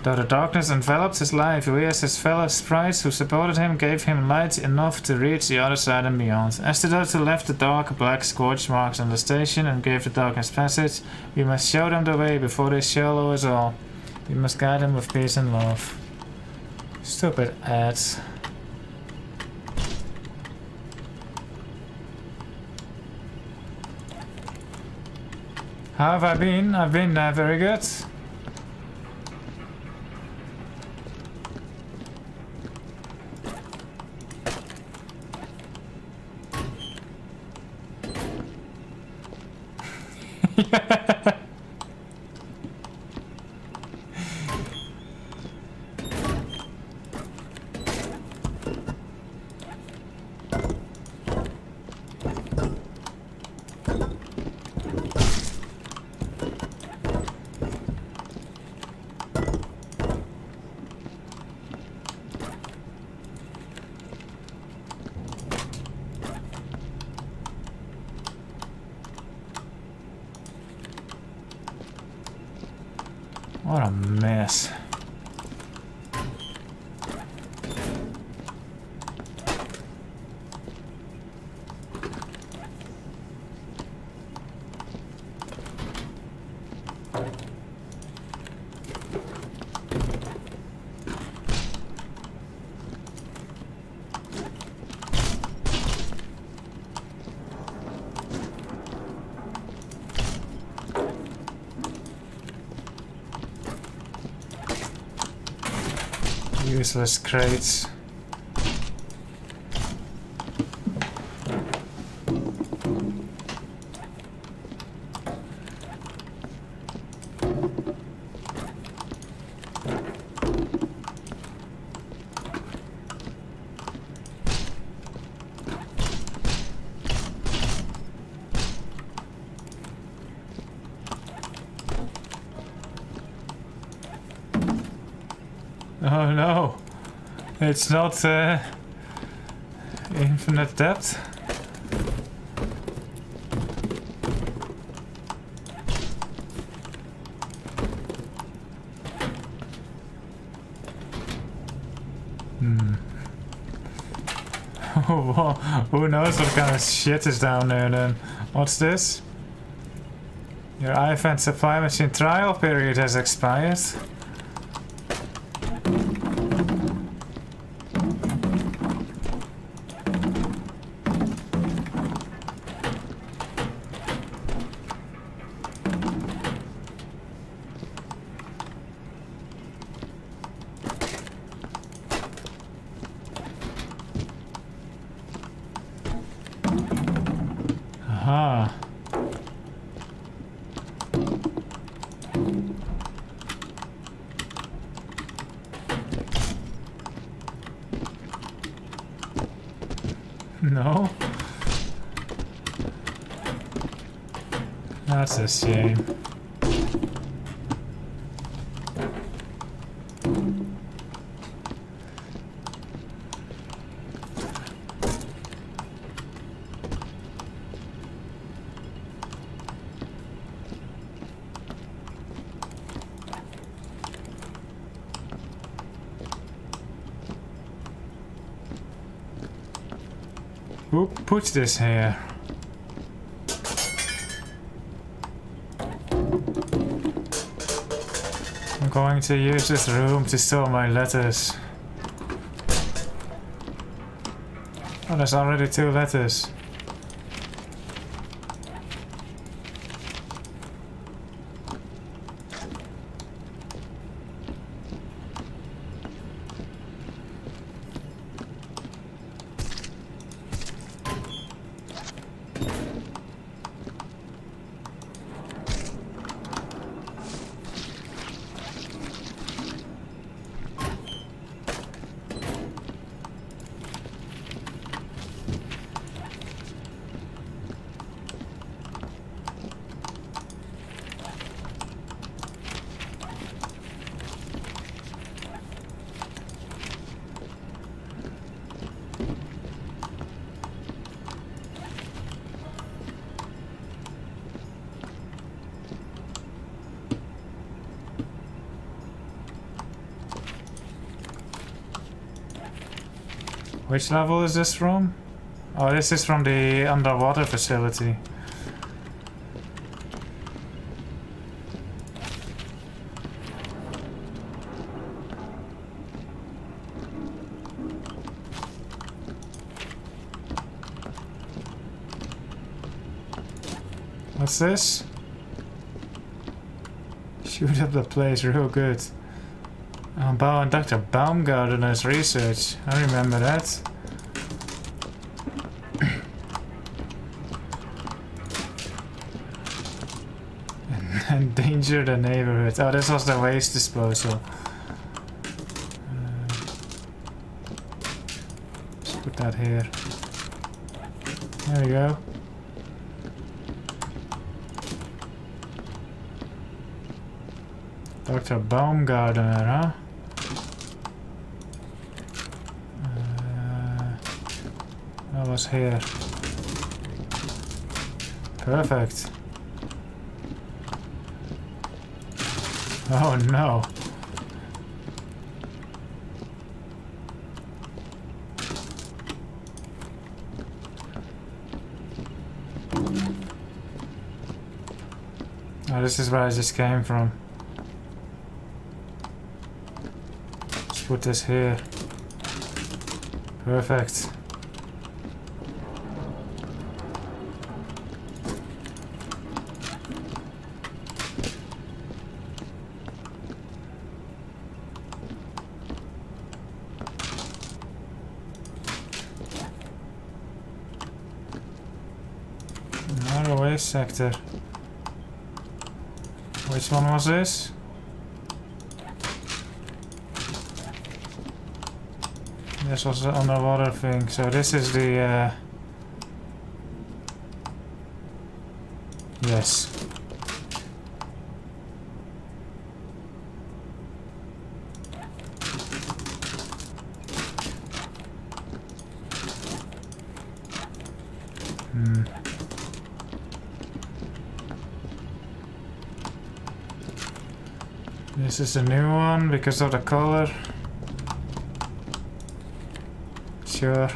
Though the darkness enveloped his life, we as his fellow sprites who supported him gave him light enough to reach the other side and beyond. As to those who left the dark black scorch marks on the station and gave the darkness passage, we must show them the way before they swallow us all. We must guide them with peace and love. Stupid ads. How have I been? I've been very good. What a mess. Useless crates. Oh no, it's not infinite depth. Who knows what kind of shit is down there then? What's this? Your iPhone supply machine trial period has expired. Aha. No? That's a shame. Who put this here? I'm going to use this room to store my letters. Oh, there's already 2 letters. Which level is this from? Oh, this is from the underwater facility. What's this? Shoot up the place real good. Bow and Dr. Baumgartner's research. I remember that. Endanger the neighborhood. Oh, this was the waste disposal. Let's put that here. There we go. Dr. Baumgartner, huh? That was here. Perfect. Oh no. Oh, this is where I just came from. Let's put this here. Perfect. waste sector. Which one was this? This was the underwater thing, so this is the yes. This is the new one because of the color. Sure.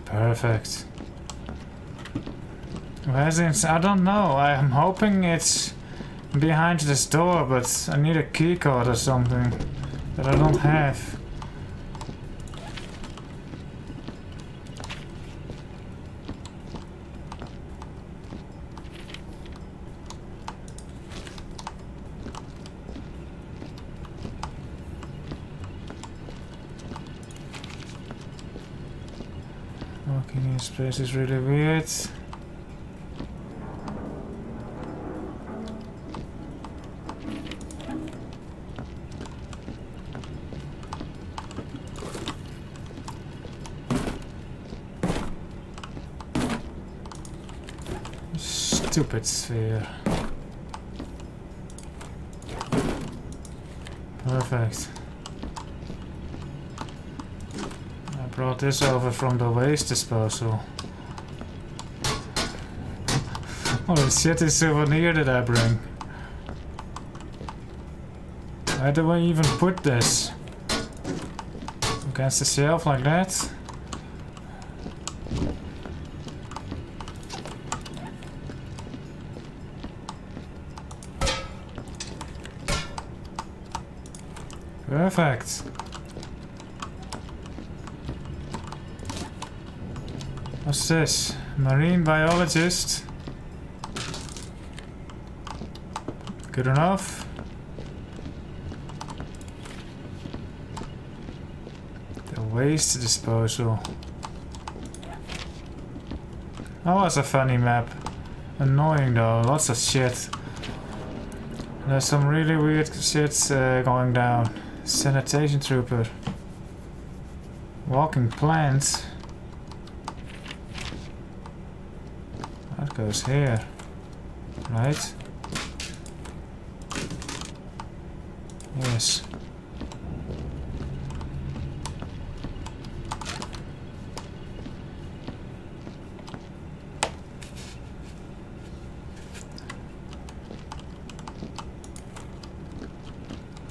Perfect. Where's it? I don't know. I'm hoping it's behind this door, but I need a key card or something that I don't have. Walking in this place is really weird. Stupid sphere. Perfect. I brought this over from the waste disposal. What a shitty souvenir did I bring? Where do I even put this? Against the shelf like that? Perfect. What's this? Marine biologist. Good enough. The waste disposal. That was a funny map. Annoying though, lots of shit. There's some really weird shit going down. Sanitation trooper. Walking plant. That goes here. Right? Yes.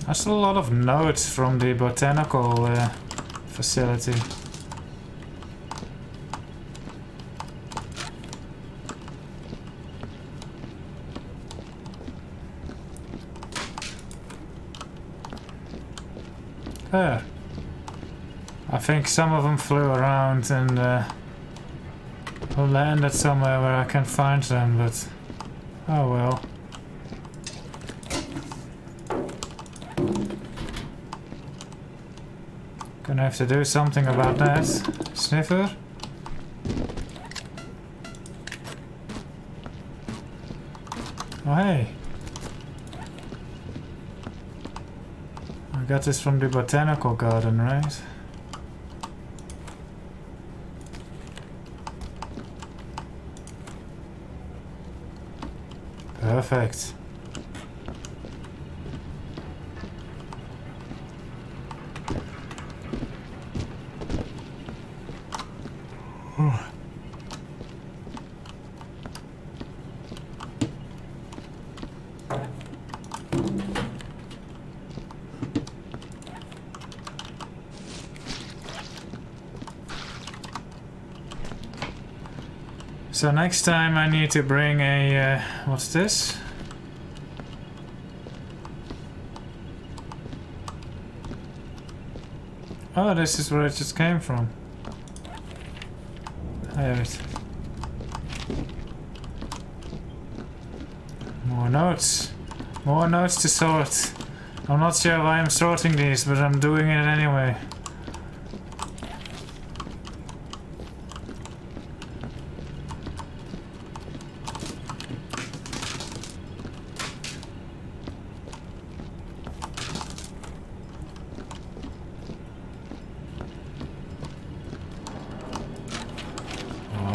That's a lot of notes from the botanical facility. There. I think some of them flew around and landed somewhere where I can find them, but oh well. Gonna have to do something about that. Sniffer? Oh hey! I got this from the botanical garden, right? Perfect. So next time I need to bring a, what's this? Oh, this is where it just came from. I have it. More notes. More notes to sort. I'm not sure why I'm sorting these, but I'm doing it anyway.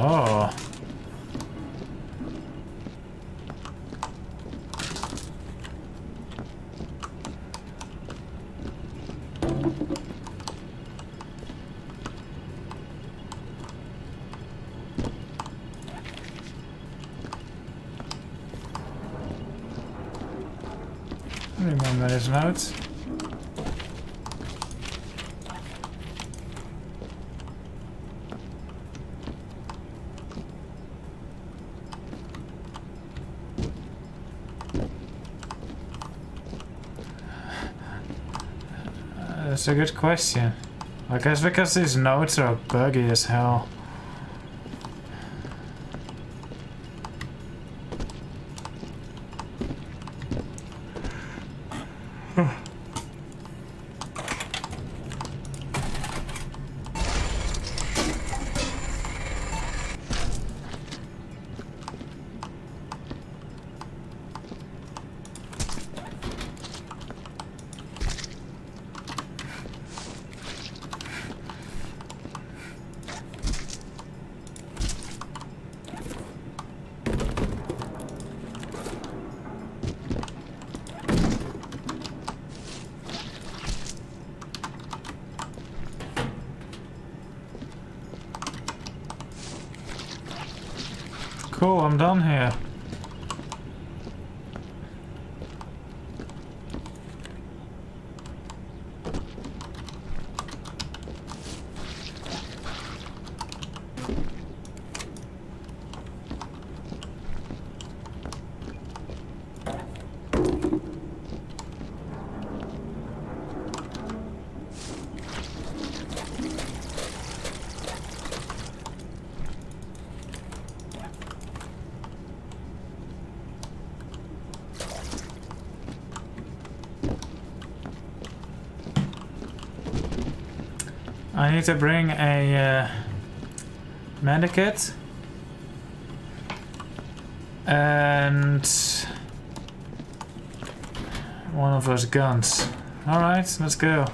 Oh. Remember his notes. That's a good question. I guess because these notes are buggy as hell. Cool, I'm done here. I need to bring a medikit and one of those guns. Alright, let's go.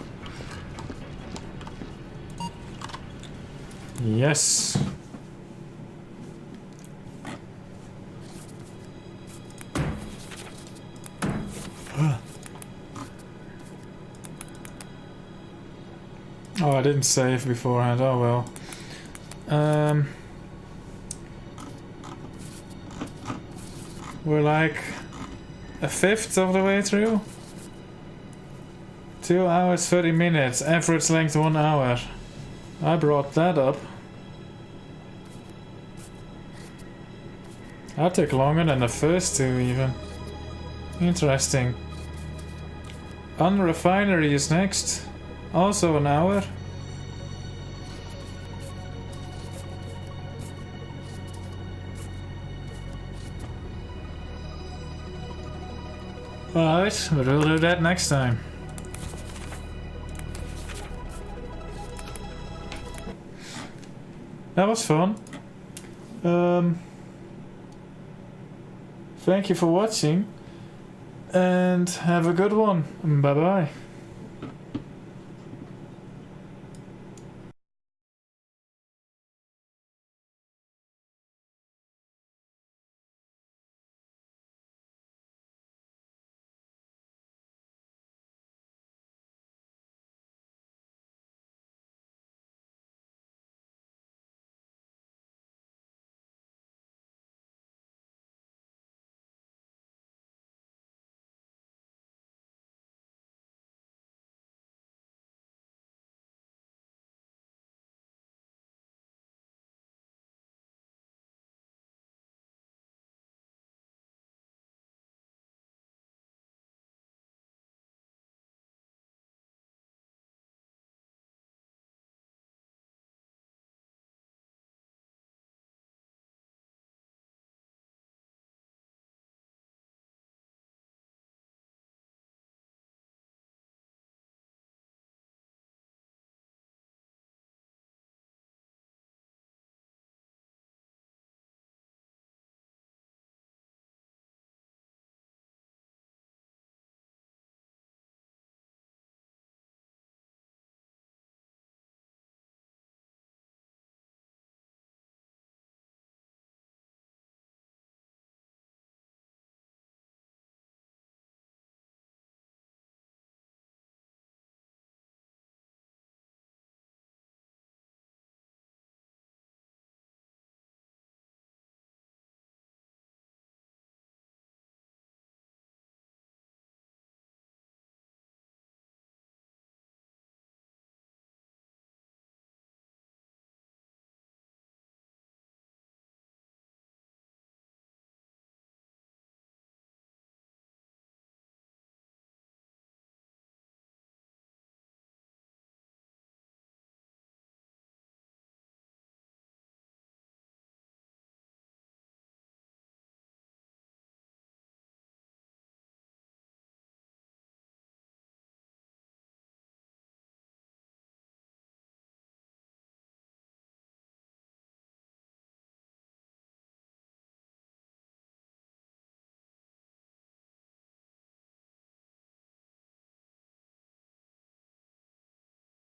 Yes. Oh, I didn't save beforehand. Oh well. We're like a fifth of the way through. 2 hours 30 minutes. Average length 1 hour. I brought that up. That took longer than the first two even. Interesting. Unrefinery is next. Also an hour. Alright, but we'll do that next time. That was fun. Thank you for watching and have a good one. Bye bye.